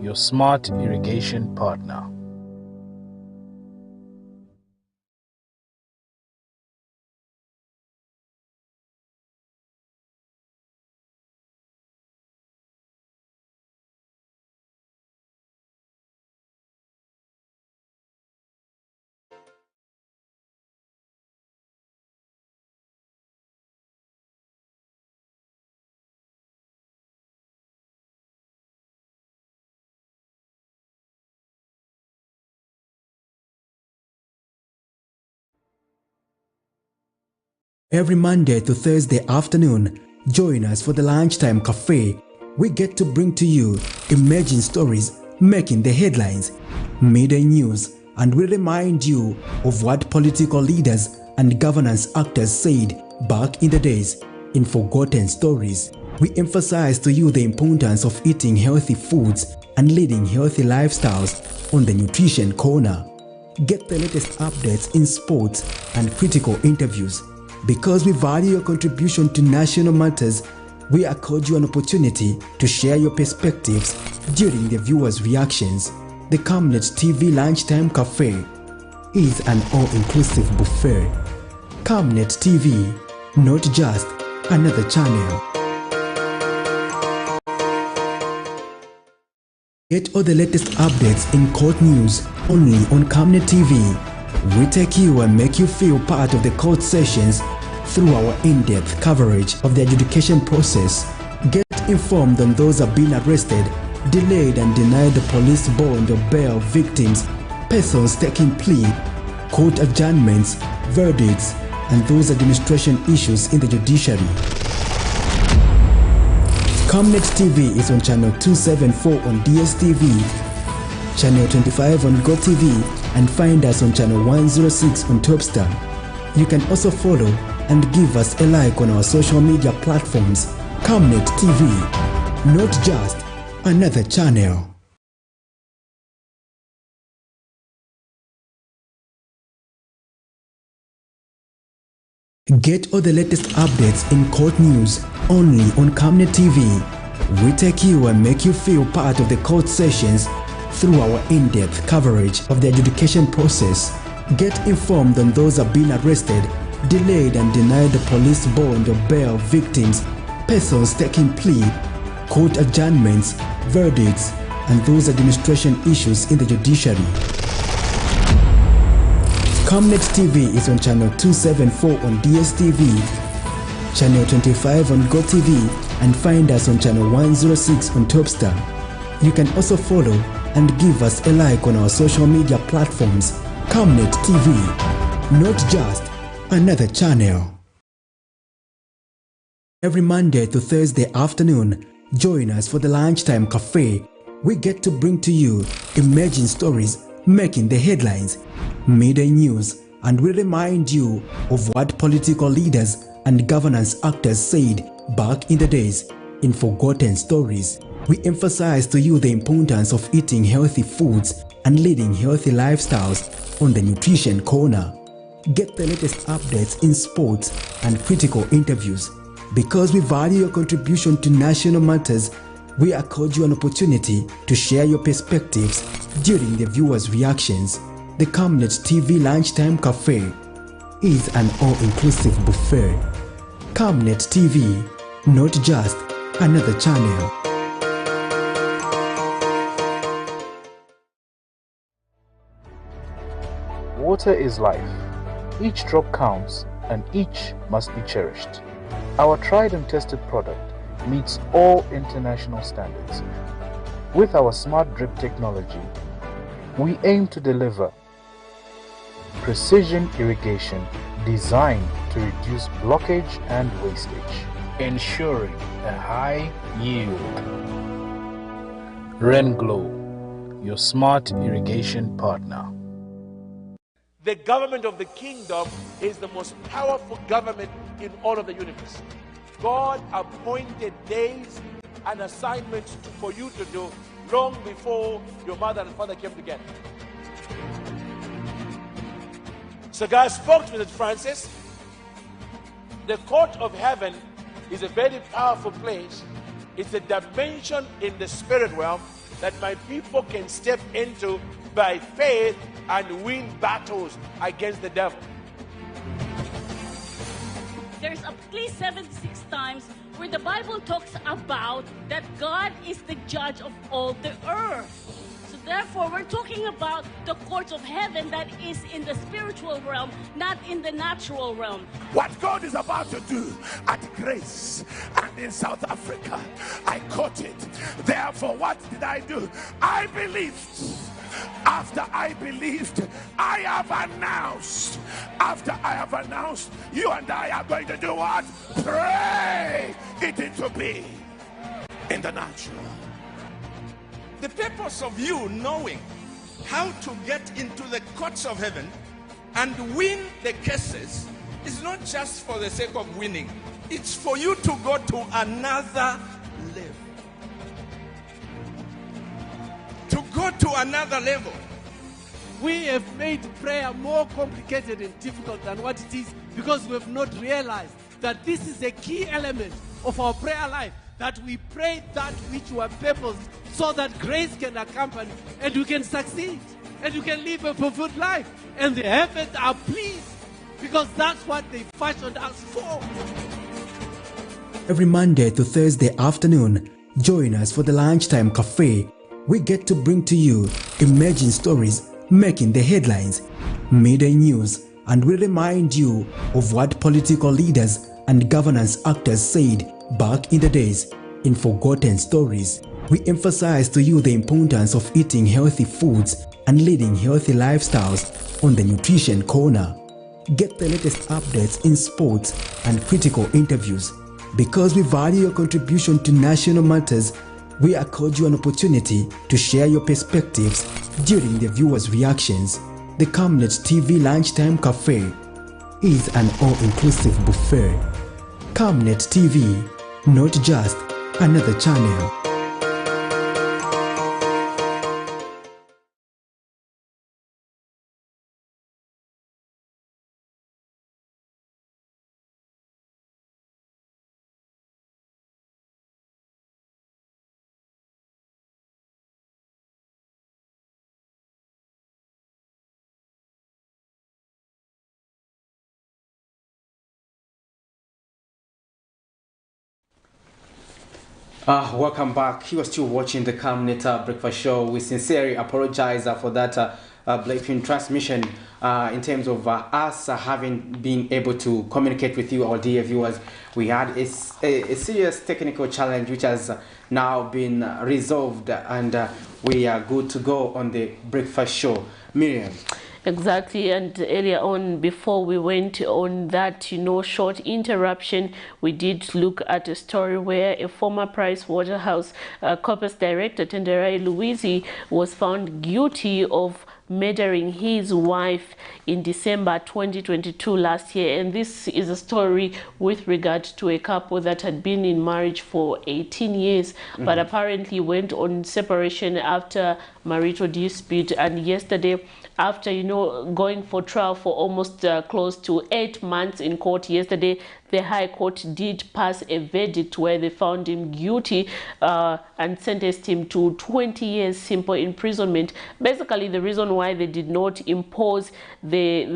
Your smart irrigation partner. Every Monday to Thursday afternoon, join us for the Lunchtime Cafe. We get to bring to you emerging stories making the headlines, media news, and we remind you of what political leaders and governance actors said back in the days. In Forgotten Stories, we emphasize to you the importance of eating healthy foods and leading healthy lifestyles on the Nutrition Corner. Get the latest updates in sports and critical interviews. Because we value your contribution to national matters, we accord you an opportunity to share your perspectives during the viewers' reactions. The Camnet TV Lunchtime Cafe is an all-inclusive buffet. Camnet TV, not just another channel. Get all the latest updates in court news only on Camnet TV. We take you and make you feel part of the court sessions through our in-depth coverage of the adjudication process. Get informed on those who have been arrested, delayed and denied the police bond or bail victims, persons taking plea, court adjournments, verdicts, and those administration issues in the judiciary. Camnet TV is on channel 274 on DSTV, channel 25 on GoTV, and find us on channel 106 on Topstar. You can also follow and give us a like on our social media platforms. Camnet TV, not just another channel. Get all the latest updates in court news only on Camnet TV. We take you and make you feel part of the court sessions through our in-depth coverage of the adjudication process. Get informed on those who have been arrested, delayed and denied the police bond or bail victims, persons taking plea, court adjournments, verdicts, and those administration issues in the judiciary. Camnet TV is on channel 274 on DSTV, channel 25 on GoTV, and find us on channel 106 on Topstar. You can also follow and give us a like on our social media platforms. Camnet TV, not just another channel. Every Monday to Thursday afternoon, join us for the Lunchtime Cafe. We get to bring to you emerging stories making the headlines, midday news, and we remind you of what political leaders and governance actors said back in the days in forgotten stories. We emphasize to you the importance of eating healthy foods and leading healthy lifestyles on the Nutrition Corner. Get the latest updates in sports and critical interviews. Because we value your contribution to national matters, we accord you an opportunity to share your perspectives during the viewers' reactions. The Camnet TV Lunchtime Cafe is an all-inclusive buffet. Camnet TV, not just another channel. Water is life. Each drop counts and each must be cherished. Our tried and tested product meets all international standards. With our smart drip technology, we aim to deliver precision irrigation designed to reduce blockage and wastage, ensuring a high yield. RenGlow, your smart irrigation partner. The government of the kingdom is the most powerful government in all of the universe. God appointed days and assignments for you to do long before your mother and father came together. So God spoke to Mr. Francis. The court of heaven is a very powerful place. It's a dimension in the spirit realm that my people can step into by faith and win battles against the devil. There's at least 76 times where the Bible talks about that God is the judge of all the earth. So therefore, we're talking about the courts of heaven that is in the spiritual realm, not in the natural realm. What God is about to do at Grace and in South Africa, I caught it. Therefore, what did I do? I believed. After I believed, I have announced. After I have announced, you and I are going to do what? Pray it into being in the natural. The purpose of you knowing how to get into the courts of heaven and win the cases is not just for the sake of winning. It's for you to go to another level. To go to another level. We have made prayer more complicated and difficult than what it is because we have not realized that this is a key element of our prayer life, that we pray that which were purposed so that grace can accompany and we can succeed and you can live a fulfilled life. And the heavens are pleased because that's what they fashioned us for. Every Monday to Thursday afternoon, join us for the Lunchtime Cafe. we get to bring to you emerging stories making the headlines, media news, and we remind you of what political leaders and governance actors said back in the days. In forgotten stories, we emphasize to you the importance of eating healthy foods and leading healthy lifestyles on the Nutrition Corner. Get the latest updates in sports and critical interviews. Because we value your contribution to national matters, we accord you an opportunity to share your perspectives during the viewers' reactions. The Camnet TV Lunchtime Cafe is an all-inclusive buffet. Camnet TV, not just another channel. Welcome back. You are still watching the Camnet Breakfast Show. We sincerely apologize for that blatant transmission in terms of us having been able to communicate with you, our dear viewers. We had a serious technical challenge which has now been resolved, and we are good to go on the Breakfast Show. Miriam. Exactly, and earlier on, before we went on that, short interruption, we did look at a story where a former Price Waterhouse Corpus director, Tenderai Luizi, was found guilty of murdering his wife in December 2022 last year. And this is a story with regard to a couple that had been in marriage for 18 years, but apparently went on separation after marital dispute. And yesterday, after going for trial for almost close to 8 months in court, yesterday the High Court did pass a verdict where they found him guilty and sentenced him to 20 years simple imprisonment. Basically, the reason why they did not impose the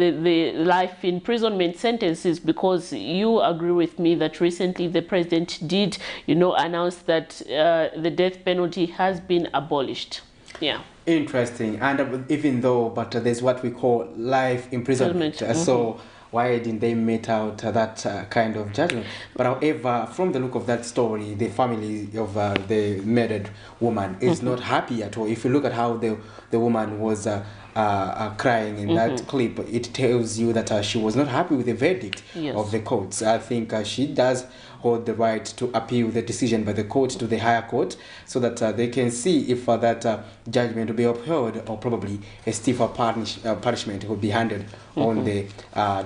life imprisonment sentence is because you agree with me that recently the president did announce that the death penalty has been abolished. Yeah. Interesting. And even though, but there's what we call life imprisonment. So why didn't they mete out that kind of judgment? But however, from the look of that story, the family of the murdered woman is not happy at all. If you look at how the woman was crying in that clip, it tells you that she was not happy with the verdict of the courts. I think she does hold the right to appeal the decision by the court to the higher court, so that they can see if that judgment will be upheld, or probably a stiffer punishment will be handed on the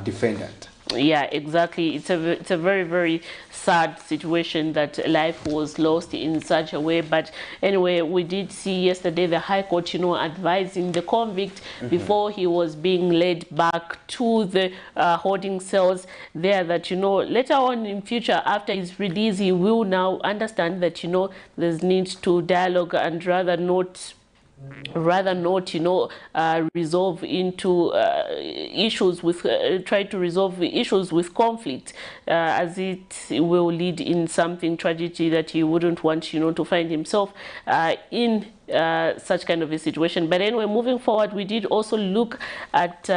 defendant. Yeah, exactly. It's a very, very sad situation that life was lost in such a way. But anyway, we did see yesterday the High Court, advising the convict before he was being led back to the holding cells there that, later on in future, after his release, he will now understand that, there's need to dialogue and rather not resolve into issues with try to resolve issues with conflict, as it will lead in something tragedy that he wouldn't want to find himself in such kind of a situation. But anyway, moving forward, we did also look at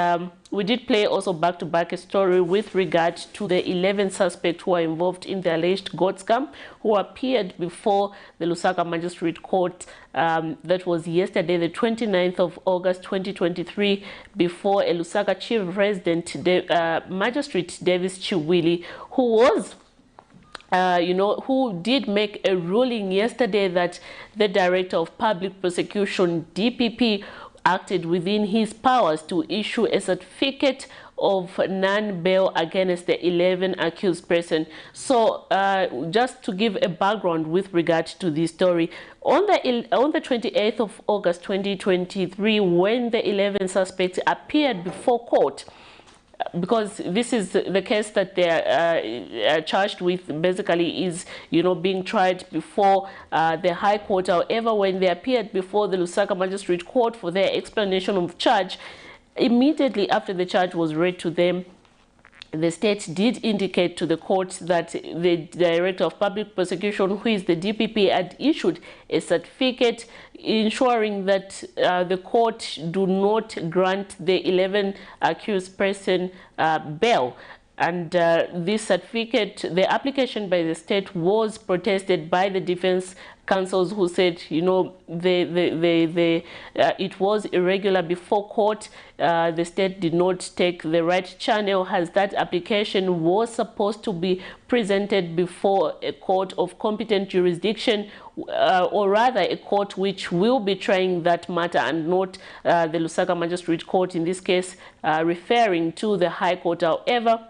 we did play also back-to-back a story with regard to the 11 suspects who are involved in the alleged goat scam, who appeared before the Lusaka Magistrate Court. That was yesterday, the 29th of August 2023, before a Lusaka Chief Resident, Magistrate Davis Chiwili, who was who did make a ruling yesterday that the Director of Public Prosecution, DPP, acted within his powers to issue a certificate of non-bail against the 11 accused persons. So just to give a background with regard to this story, on the 28th of August 2023, when the 11 suspects appeared before court, because this is the case that they are charged with, basically is being tried before the High Court. However, when they appeared before the Lusaka Magistrate Court for their explanation of charge, immediately after the charge was read to them, the state did indicate to the court that the Director of Public Prosecution, who is the DPP, had issued a certificate ensuring that the court do not grant the 11 accused person bail. And this certificate, the application by the state, was protested by the defense counsels, who said, you know, it was irregular before court. The state did not take the right channel, as that application was supposed to be presented before a court of competent jurisdiction, or rather a court which will be trying that matter, and not the Lusaka Magistrate Court in this case, referring to the High Court. However,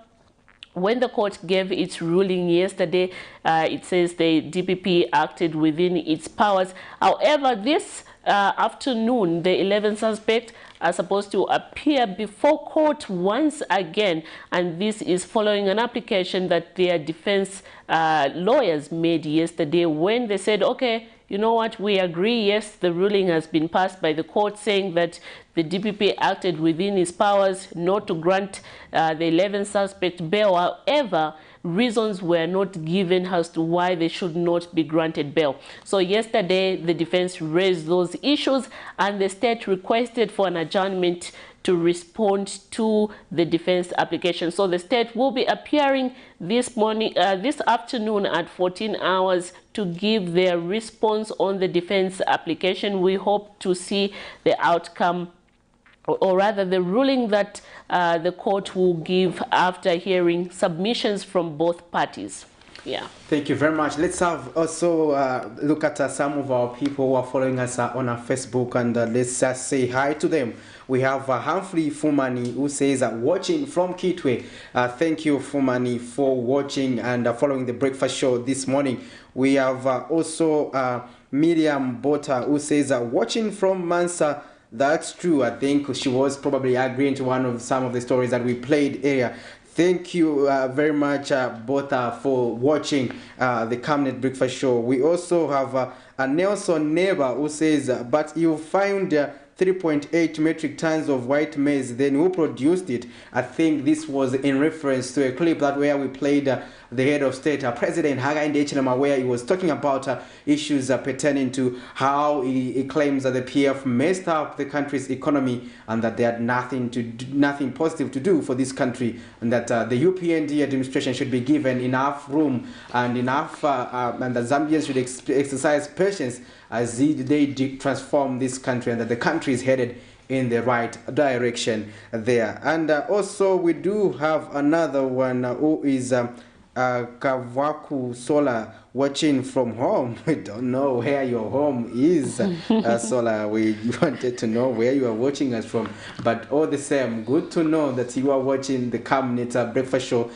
when the court gave its ruling yesterday, it says the DPP acted within its powers. However, this afternoon, the 11 suspects are supposed to appear before court once again, and this is following an application that their defense lawyers made yesterday, when they said, okay, you know what, we agree, yes, the ruling has been passed by the court saying that the DPP acted within its powers not to grant the 11 suspects bail. However, reasons were not given as to why they should not be granted bail. So yesterday, the defense raised those issues, and the state requested for an adjournment to respond to the defense application. So the state will be appearing this morning, this afternoon at 14 hours to give their response on the defense application. We hope to see the outcome, or rather the ruling that the court will give after hearing submissions from both parties. Yeah. Thank you very much. Let's have also look at some of our people who are following us on our Facebook, and let's just say hi to them. We have Humphrey Fumani, who says watching from Kitwe. Thank you, Fumani, for watching and following the breakfast show this morning. We have also Miriam Bota, who says watching from Mansa. That's true. I think she was probably agreeing to some of the stories that we played earlier. Thank you very much, Bota, for watching the Camnet Breakfast Show. We also have a Nelson Neighbor, who says, but you find 3.8 metric tons of white maize, then who produced it? I think this was in reference to a clip that where we played the head of state, President Hakainde Hichilema, where he was talking about issues pertaining to how he claims that the PF messed up the country's economy, and that they had nothing positive to do for this country, and that the UPND administration should be given enough room and enough, and the Zambians should exercise patience as they transform this country, and that the country is headed in the right direction there. And also we do have another one who is Kavaku Sola, watching from home. We don't know where your home is, Sola. We wanted to know where you are watching us from, but all the same, good to know that you are watching the Camnet Breakfast Show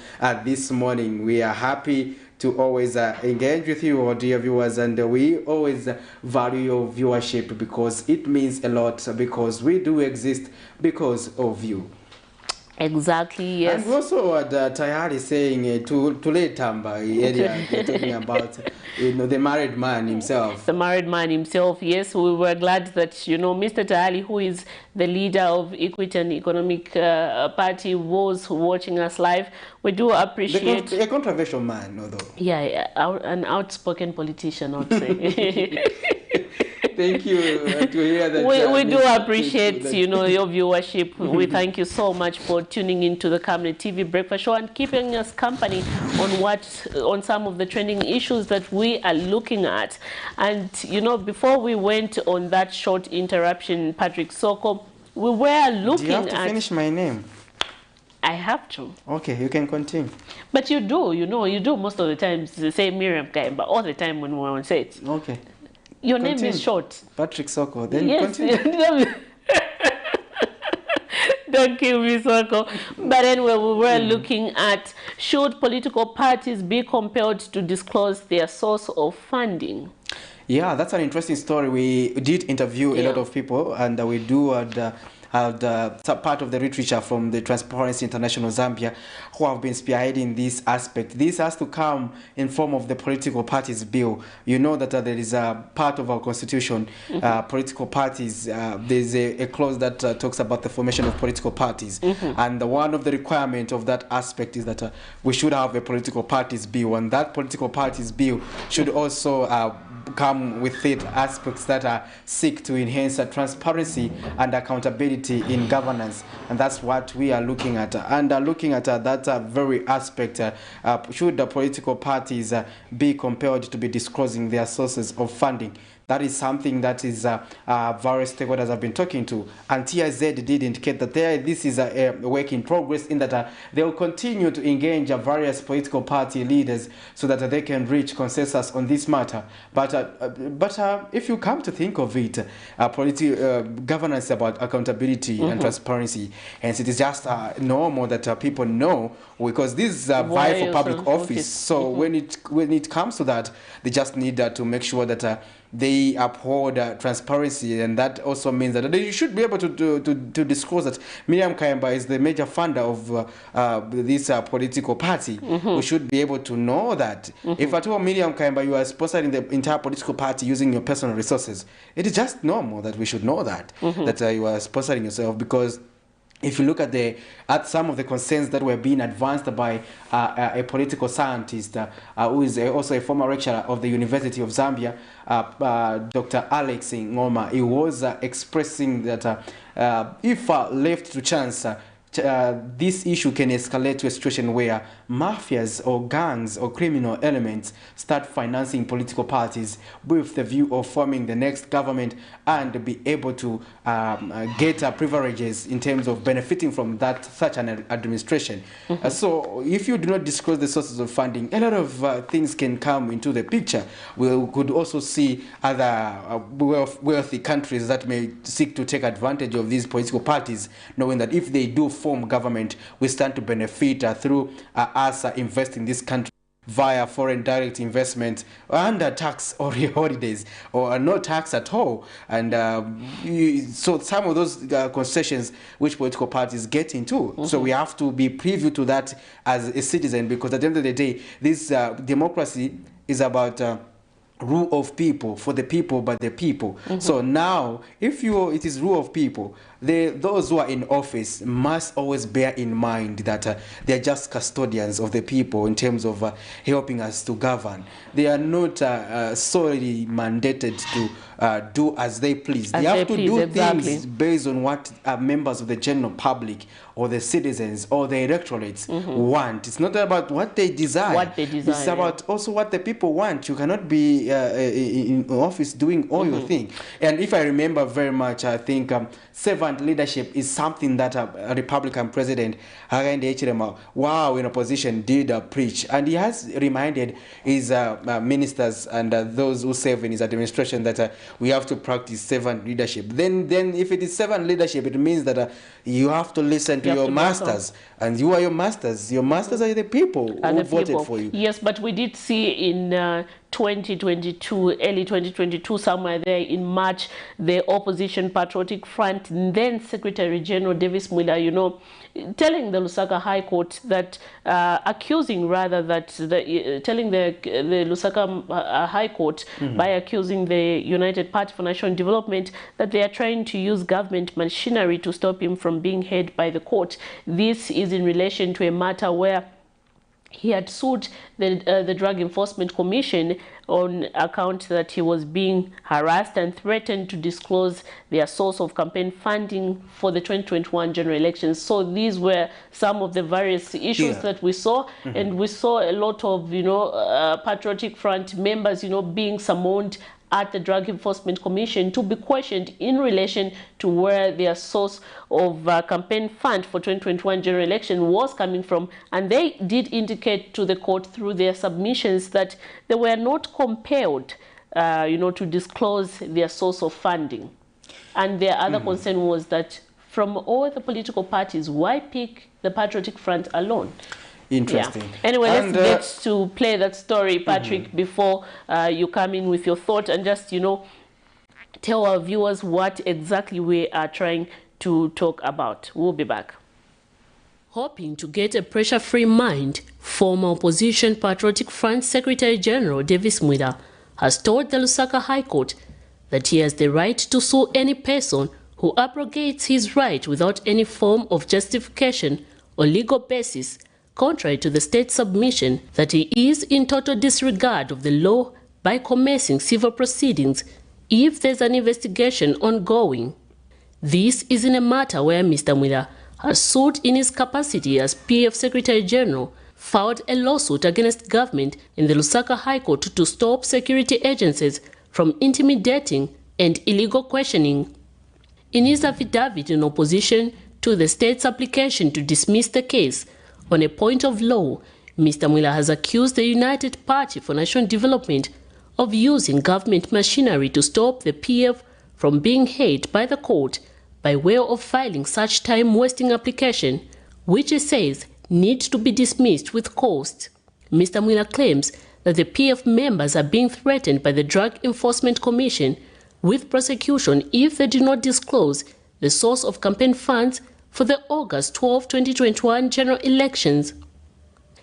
this morning. We are happy to always engage with you, our dear viewers, and we always value your viewership, because it means a lot, because we do exist because of you. Exactly, yes. And also Tayari saying to Tamba area, talking about the married man himself. The married man himself, yes. We were glad that, Mr. Tayari, who is the leader of Equity and Economic Party, was watching us live. We do appreciate... A controversial man, although. Yeah, an outspoken politician, I would say. Thank you to hear that. We do appreciate, your viewership. We thank you so much for tuning into the Camnet TV Breakfast Show and keeping us company on some of the trending issues that we are looking at. And, before we went on that short interruption, Patrick Soko, we were looking at... Do you have to finish my name? I have to. Okay, you can continue. But you do, you do most of the times say Miriam Kaim, but all the time when we're on set. Okay. Your name is short. Patrick Soko. Then yes. Continue. Don't kill me, Soko. But anyway, we were looking at, should political parties be compelled to disclose their source of funding? Yeah, that's an interesting story. We did interview a lot of people, and we do part of the literature from the Transparency International Zambia, who have been spearheading this aspect. This has to come in form of the political parties bill. You know that there is a part of our constitution, political parties. There's a clause that talks about the formation of political parties, and one of the requirements of that aspect is that we should have a political parties bill, and that political parties bill should also come with it aspects that seek to enhance transparency and accountability in governance, and that's what we are looking at. And looking at that very aspect, should the political parties be compelled to be disclosing their sources of funding? That is something that is various stakeholders have been talking to, and TIZ did indicate that this is a work in progress, in that they will continue to engage various political party leaders so that they can reach consensus on this matter. But if you come to think of it, governance is about accountability and transparency, and it is just normal that people know, because this is vie for public office. So when it comes to that, they just need to make sure that they uphold transparency, and that also means that they should be able to disclose that Miriam Kayamba is the major funder of this political party. We should be able to know that. If at all Miriam Kayamba, you are sponsoring the entire political party using your personal resources, it is just normal that we should know that, that you are sponsoring yourself. Because if you look at some of the concerns that were being advanced by a political scientist who is also a former lecturer of the University of Zambia, Dr. Alex Ngoma, he was expressing that if left to chance, this issue can escalate to a situation where mafias or gangs or criminal elements start financing political parties with the view of forming the next government and be able to get privileges in terms of benefiting from such an administration. So if you do not disclose the sources of funding, a lot of things can come into the picture. We could also see other wealthy countries that may seek to take advantage of these political parties, knowing that if they do form government, we stand to benefit through us investing in this country via foreign direct investment under tax or holidays or no tax at all. And so some of those concessions which political parties get into. So we have to be privy to that as a citizen, because at the end of the day, this democracy is about rule of people, for the people, by the people. So now, if it is rule of people, those who are in office must always bear in mind that they are just custodians of the people in terms of helping us to govern. They are not solely mandated to do as they please. They have to do things based on what members of the general public or the citizens or the electorates want. It's not about what they desire. It's about also what the people want. You cannot be in office doing all your thing. And if I remember very much, I think servant leadership is something that a Republican president, Hakainde Hichilema, while in opposition, did preach. And he has reminded his ministers and those who serve in his administration that we have to practice servant leadership. Then if it is servant leadership, it means that you have to listen to your masters. And you are your masters. Your masters are the people who voted for you. Yes, but we did see in 2022, early 2022, somewhere there in March, the Opposition Patriotic Front, then Secretary General Davis Mwila, telling the Lusaka High Court that, accusing rather that, telling the Lusaka High Court by accusing the United Party for National Development that they are trying to use government machinery to stop him from being heard by the court. This is in relation to a matter where he had sued the Drug Enforcement Commission on account that he was being harassed and threatened to disclose their source of campaign funding for the 2021 general elections. So these were some of the various issues that we saw, and we saw a lot of, Patriotic Front members, being summoned at the Drug Enforcement Commission to be questioned in relation to where their source of campaign fund for 2021 general election was coming from. And they did indicate to the court through their submissions that they were not compelled, to disclose their source of funding. And their other concern was that from all the political parties, why pick the Patriotic Front alone? Interesting. Yeah. Anyway, let's get to play that story, Patrick, before you come in with your thought, and just, tell our viewers what exactly we are trying to talk about. We'll be back. Hoping to get a pressure-free mind, former Opposition Patriotic Front Secretary General Davis Mwida has told the Lusaka High Court that he has the right to sue any person who abrogates his right without any form of justification or legal basis, contrary to the state's submission that he is in total disregard of the law by commencing civil proceedings if there's an investigation ongoing. This is in a matter where Mr. Mwida has sued in his capacity as PF Secretary General, filed a lawsuit against government in the Lusaka High Court to stop security agencies from intimidating and illegal questioning. In his affidavit in opposition to the state's application to dismiss the case on a point of law, Mr. Mwida has accused the United Party for National Development of using government machinery to stop the PF from being heard by the court by way of filing such time-wasting application, which he says needs to be dismissed with cost. Mr. Mwida claims that the PF members are being threatened by the Drug Enforcement Commission with prosecution if they do not disclose the source of campaign funds for the August 12, 2021 general elections.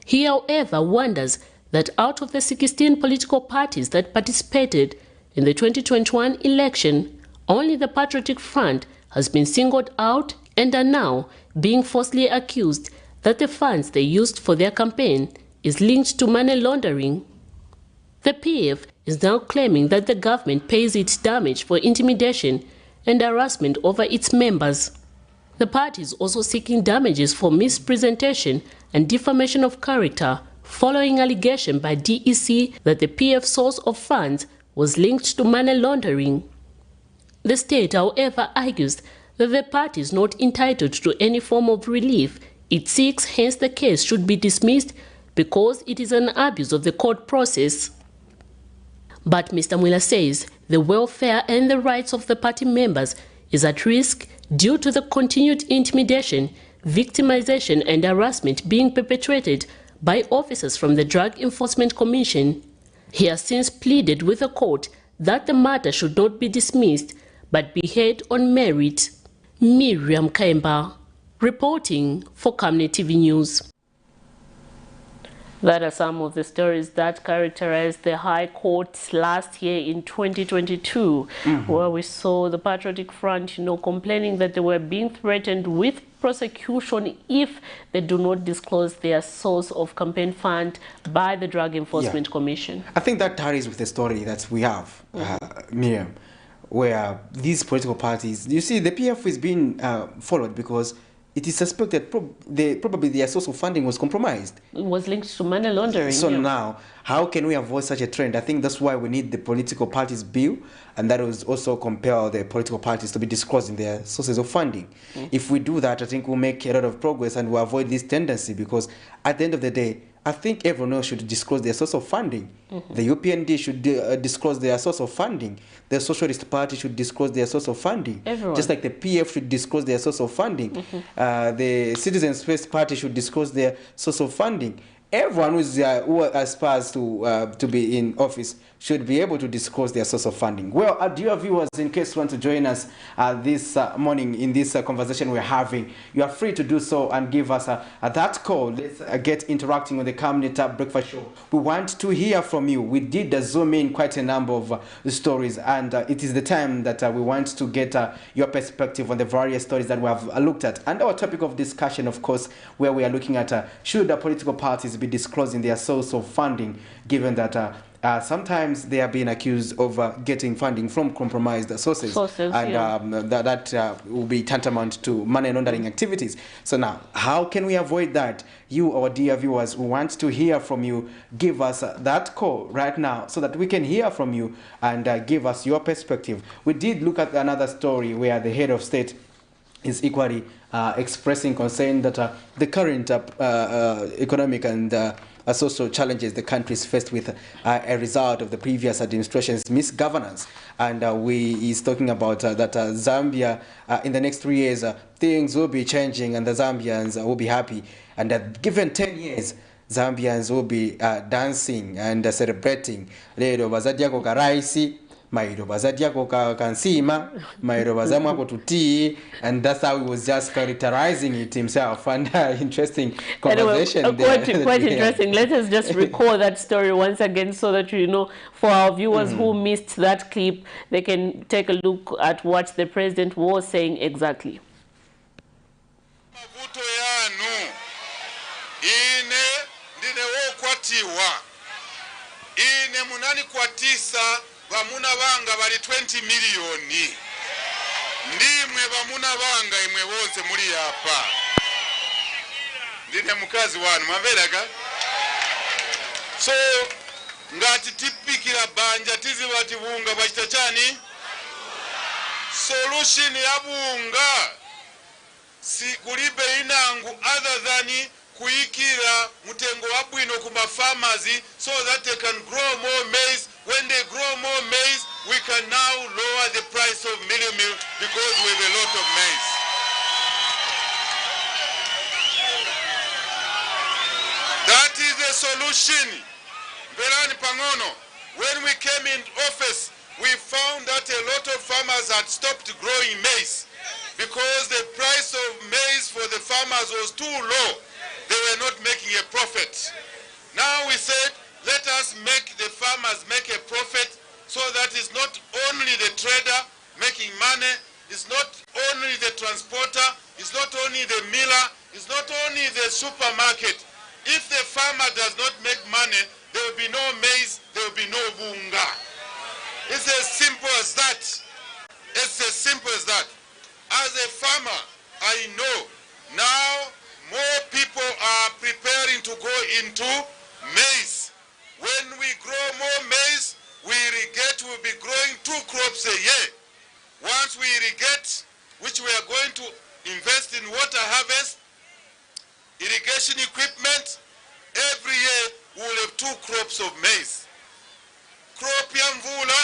He, however, wonders that out of the 16 political parties that participated in the 2021 election, only the Patriotic Front has been singled out and are now being falsely accused that the funds they used for their campaign is linked to money laundering. The PF is now claiming that the government pays its damage for intimidation and harassment over its members. The party is also seeking damages for mispresentation and defamation of character following allegation by DEC that the PF source of funds was linked to money laundering. The state, however, argues that the party is not entitled to any form of relief it seeks, hence the case should be dismissed because it is an abuse of the court process. But Mr. Mwida says the welfare and the rights of the party members is at risk due to the continued intimidation, victimization and harassment being perpetrated by officers from the Drug Enforcement Commission. He has since pleaded with the court that the matter should not be dismissed but be heard on merit. Miriam Kaimba, reporting for Camnet TV News. That are some of the stories that characterized the High Court last year in 2022, where we saw the Patriotic Front, complaining that they were being threatened with prosecution if they do not disclose their source of campaign fund by the Drug Enforcement Commission. I think that tallies with the story that we have, Miriam, where these political parties, you see, the PF is being followed because it is suspected probably their source of funding was compromised. It was linked to money laundering. So now, how can we avoid such a trend? I think that's why we need the political parties bill, and that will also compel the political parties to be disclosing their sources of funding. If we do that, I think we'll make a lot of progress and we'll avoid this tendency, because at the end of the day, I think everyone else should disclose their source of funding. The UPND should disclose their source of funding. The Socialist Party should disclose their source of funding. Everyone. Just like the PF should disclose their source of funding. The Citizens First Party should disclose their source of funding. Everyone who aspires to be in office should be able to disclose their source of funding. Well, dear viewers, in case you want to join us this morning in this conversation we're having, you are free to do so and give us that call. Let's get interacting with the Camnet Breakfast Show. We want to hear from you. We did zoom in quite a number of stories, and it is the time that we want to get your perspective on the various stories that we have looked at. And our topic of discussion, of course, where we are looking at should the political parties be disclosing their source of funding, given that sometimes they are being accused of getting funding from compromised sources, and that will be tantamount to money laundering activities. So now, how can we avoid that? You, our dear viewers, who want to hear from you, give us that call right now so that we can hear from you and give us your perspective. We did look at another story where the head of state is equally expressing concern that the current economic and social challenges the country is faced with a result of the previous administration's misgovernance. And he's talking about that Zambia, in the next 3 years, things will be changing and the Zambians will be happy. And given 10 years, Zambians will be dancing and celebrating. Lero bazadya ko karaisi, mairo bazadyako kansima mairo bazamwako tutii, and that's how he was just characterizing it himself. And interesting conversation. Anyway, quite interesting. Let us just recall that story once again so that you know, for our viewers who missed that clip, they can take a look at what the president was saying exactly. Ine munani kwa tisa bamuna banga bali 20 milioni. Ndimwe bamuna banga imwe wonse muri hapa. Ndine mukazi wanu mwamveraga. So ngati tipikira banja tizibati bunga bachita chani. Solution ya bunga si kulibe inangu other than kuikira mutengo wabwino kuma farmers so that they can grow more maize. When they grow more maize, we can now lower the price of meal because we have a lot of maize. That is the solution. Berani Pangono, when we came in office, we found that a lot of farmers had stopped growing maize because the price of maize for the farmers was too low. They were not making a profit. Now we said, let us make the farmers make a profit so that it's not only the trader making money, it's not only the transporter, it's not only the miller, it's not only the supermarket. If the farmer does not make money, there will be no maize, there will be no bunga. It's as simple as that. It's as simple as that. As a farmer, I know now more people are preparing to go into maize. When we grow more maize, we irrigate, we'll be growing 2 crops a year. Once we irrigate, which we are going to invest in water harvest, irrigation equipment, every year we'll have 2 crops of maize. Crop ya mvula,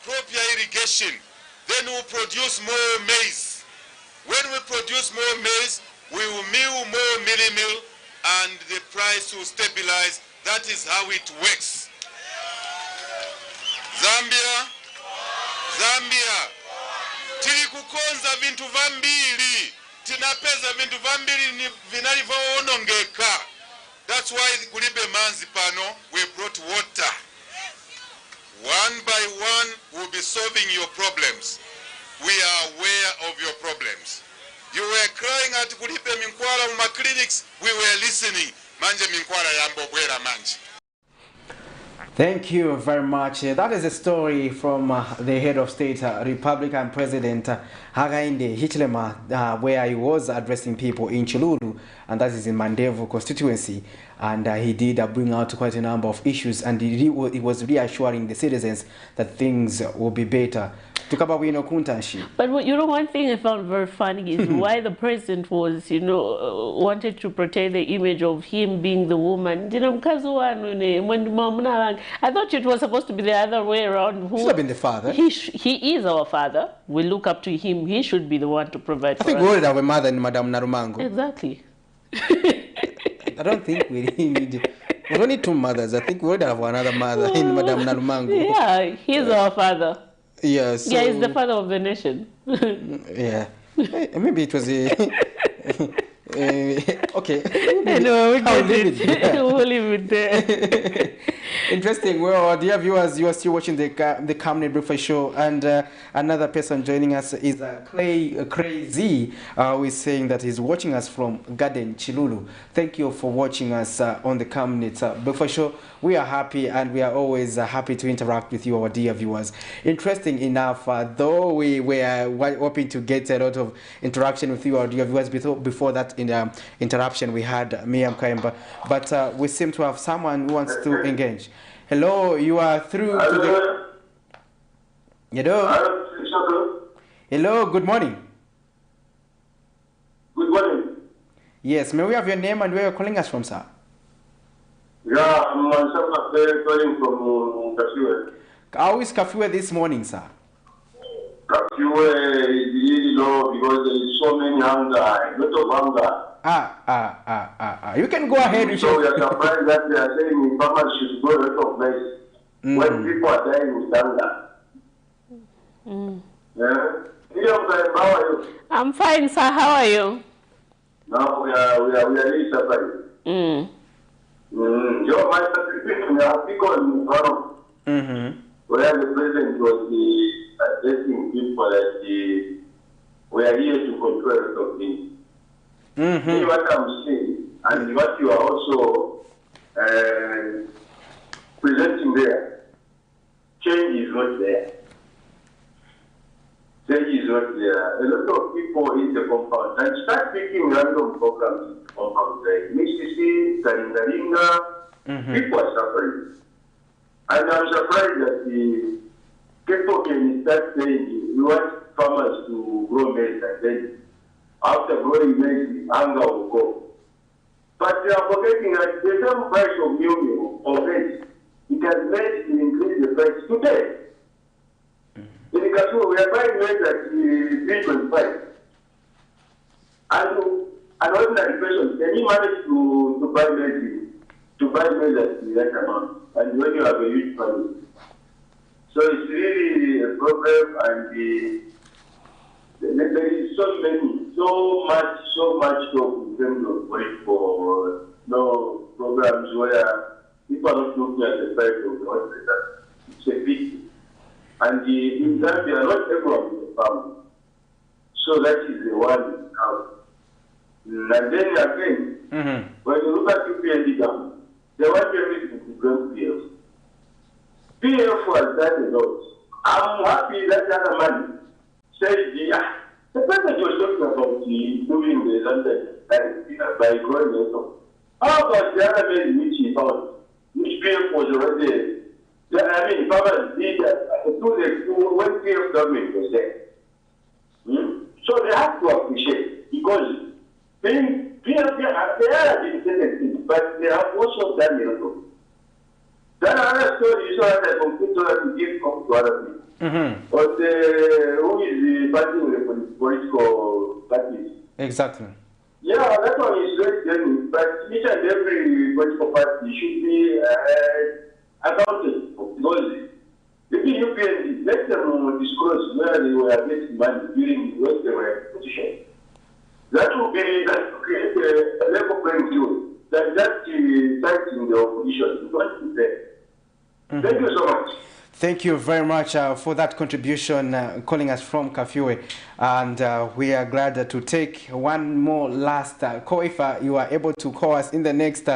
crop ya irrigation. Then we'll produce more maize. When we produce more maize, we will mill more meal and the price will stabilize. That is how it works. Zambia. Tili kukonza vintu vambili. Tinapeza vintu vambili vinalivyoonongeka. That's why kulibe manzi pano, we brought water. One by one, we'll be solving your problems. We are aware of your problems. You were crying at kulipe minkwala mu clinics. We were listening. Manje minkwala yambo bwera manje. Thank you very much. That is a story from the head of state, Republican President Hakainde Hichilema, where he was addressing people in Chilulu, and that is in Mandevu constituency. And he did bring out quite a number of issues, and he was reassuring the citizens that things will be better. But you know, one thing I found very funny is why the president was, wanted to protect the image of him being the woman. I thought it was supposed to be the other way around. Who, should have been the father. He is our father. We look up to him. He should be the one to provide for us. I think we already have a mother in Madame Narumango. Exactly. I don't think we need... We don't need 2 mothers. I think we already have another mother in Madame Narumango. Yeah, he's our father. Yes. Yeah, he's the father of the nation. Yeah. Maybe it was a... okay. No, we'll leave it there. Interesting. Well, dear viewers, you are still watching the Camnet Breakfast Show, and another person joining us is Crazy, who is saying that he's watching us from Garden Chilulu. Thank you for watching us on the Camnet Breakfast Show. We are happy, and we are always happy to interact with you, our dear viewers. Interesting enough, though we were hoping to get a lot of interaction with you, our dear viewers, before that interruption we had Miriam Kaimba, but we seem to have someone who wants to engage. Hello, you are through to the... Hello? Hello, good morning. Good morning. Yes, may we have your name and where you're calling us from, sir? Yeah, I'm calling from Kafiwe. How is Kafiwe this morning, sir? Kafiwe is really low because there is so many hunger, a lot of hunger. You can go ahead. So we are surprised that they are saying farmers should grow a lot of maize when people are dying with hunger. Yeah. How are you? I'm fine, sir. How are you? Now we are really suffering. Your my participation because in front where the president was addressing people that we are here to control a lot of things. See what I'm saying, and what you are also presenting there. Change is not there. Change is not there. A lot of people in the compound and start picking random programs in the compound like Mississippi, Karingaringa. People are suffering. And I'm surprised that the people can start saying we want farmers to grow maize and then after growing maize, hunger will go. But they are forgetting that the same price of milk or maize, it has made to increase the price today. In Kasur, we are buying maize at 3.25. And an ordinary person, can you manage to buy maize at that amount? And when you have a huge family. So it's really a problem, and there is so much talk in terms of political programs where people are not looking at the price of the hospital. It's a big. And in Zambia, not everyone is a farmer. So that is the one out. And then again, when you look at UPND government, they want everything to go PF. PF was done a lot. I'm happy that other man said, the president was talking about doing the London by growing also. How about the other men which he found, which PF was already farmers did when PF government was there. So they have to appreciate because PF, they are independent, but they have also done a lot of. Then another story is that I complete to give up to other people. But who is fighting with the political parties? Exactly. Yeah, that one is very genuine, but each and every political party should be accounted for because the UPND, let them disclose where they were getting money during when they were in position. That will create a level playing field. That fighting the opposition. What is there? Thank you so much. Thank you very much for that contribution, calling us from Kafue. And we are glad to take one more last call. If you are able to call us in the next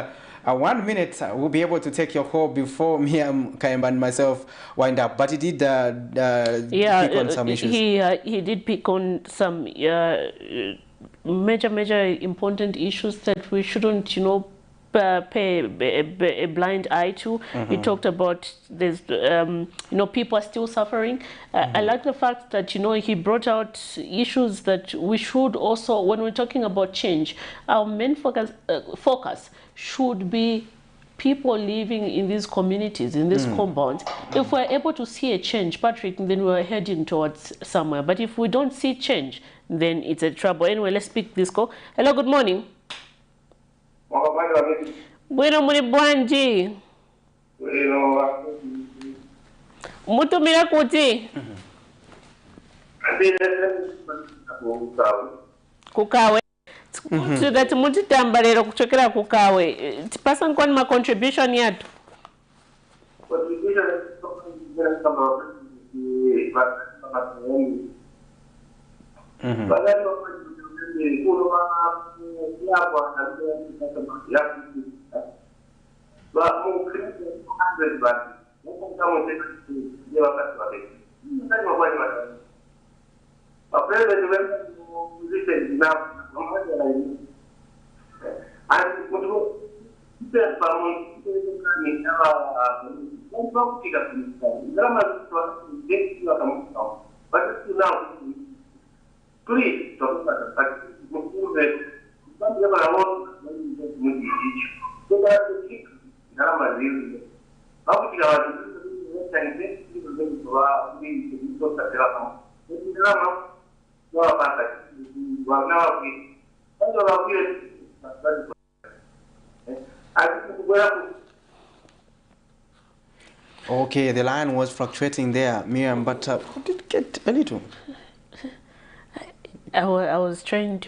1 minute, we'll be able to take your call before me, Kaimba, and myself wind up. But he did pick on some issues. He did pick on some major important issues that we shouldn't, pay a blind eye to. He talked about there's people are still suffering. I like the fact that he brought out issues that we should also, when we're talking about change, our main focus should be people living in these communities, in these compounds. If we're able to see a change, Patrick, then we're heading towards somewhere. But if we don't see change, then it's a trouble. Anyway, let's pick this call. Hello, good morning. Bueno, muri bwanji. Mutumira kuti? Kukawe. Tikati mutitamba lero kuchokera kukawe. Tipasa nkwani ma contribution yatu? Please, Okay, the line was fluctuating there, Miriam, but did it get a little? I was trying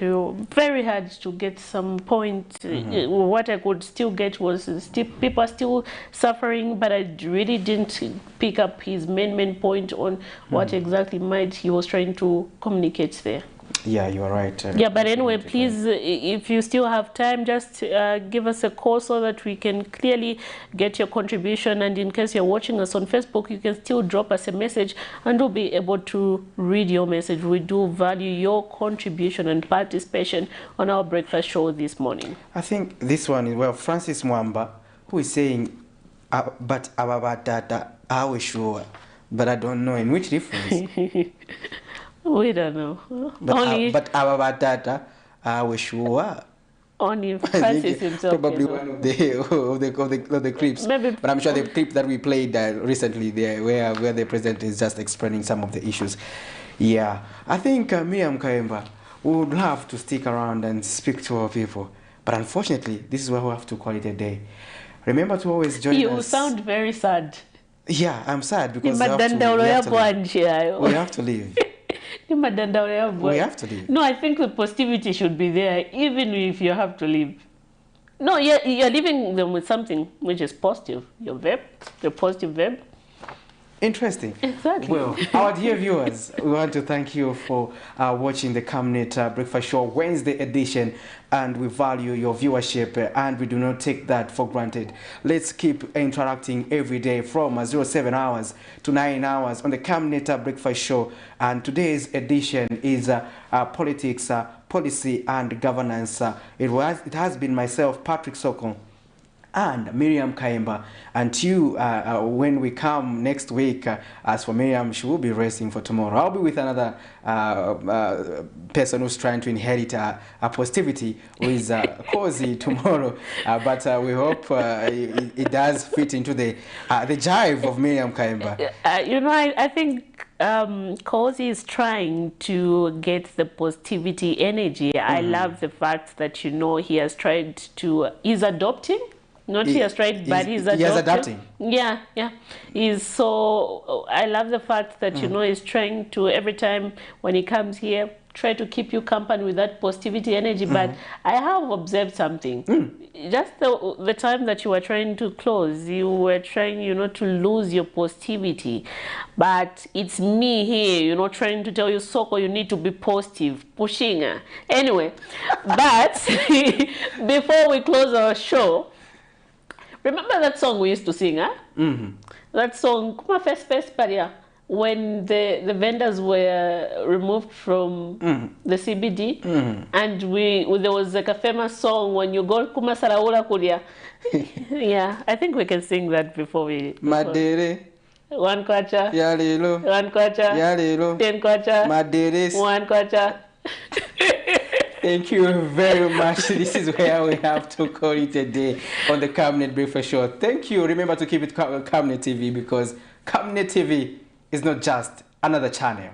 very hard to get some point. What I could still get was people are still suffering, but I really didn't pick up his main point on what exactly he was trying to communicate there. Yeah, you are right. Yeah, but anyway, please, if you still have time, just give us a call so that we can clearly get your contribution. And in case you're watching us on Facebook, you can still drop us a message and we'll be able to read your message. We do value your contribution and participation on our breakfast show this morning. I think this one is, well, Francis Mwamba, who is saying, but Ababatata, are we sure? But I don't know in which reference. We don't know. But Ababatata, are we sure? Only Francis himself. Probably one of the clips. Maybe. But I'm sure the clip that we played recently there, where the president is just explaining some of the issues. Yeah, I think Miriam Kaemba would love to stick around and speak to our people. But unfortunately, this is where we have to call it a day. Remember to always join us. You sound very sad. Yeah, I'm sad because we have to leave. We have to leave. No, I think the positivity should be there, even if you have to leave. No, you're leaving them with something which is positive. Your verb, the positive verb. Interesting. Exactly. Well, our dear viewers, we want to thank you for watching the Camnet Breakfast Show Wednesday edition, and we value your viewership and we do not take that for granted. Let's keep interacting every day from 07 hours to 9 hours on the Camnet Breakfast Show, and today's edition is politics, policy and governance. It has been myself, Patrick Soko, and Miriam Kaemba. Until when we come next week, as for Miriam, she will be resting for tomorrow. I'll be with another person who's trying to inherit a positivity, who is Cozy tomorrow. But we hope it does fit into the jive of Miriam Kaemba. You know, I think Cozy is trying to get the positivity energy. I love the fact that, you know, he has tried to, he's adopting. Not he has tried, but he's adapting. Yeah. He's so, I love the fact that, you know, he's trying to, every time when he comes here, try to keep you company with that positivity energy. But I have observed something. Just the time that you were trying to close, you were trying, you know, to lose your positivity. But it's me here, you know, trying to tell you, Soko, you need to be positive, pushing. Anyway, but before we close our show, remember that song we used to sing, huh? That song, Kuma First Paria, when the vendors were removed from the CBD, and there was like a famous song, when you go Kuma Saraula Kuria. Yeah, I think we can sing that before we... Madere. One kwacha. Yalelo. One kwacha. Yalelo. 10 kwacha. Maderes. One kwacha. Thank you very much. This is where we have to call it a day on the Camnet Breakfast Show. Thank you. Remember to keep it Camnet TV, because Camnet TV is not just another channel.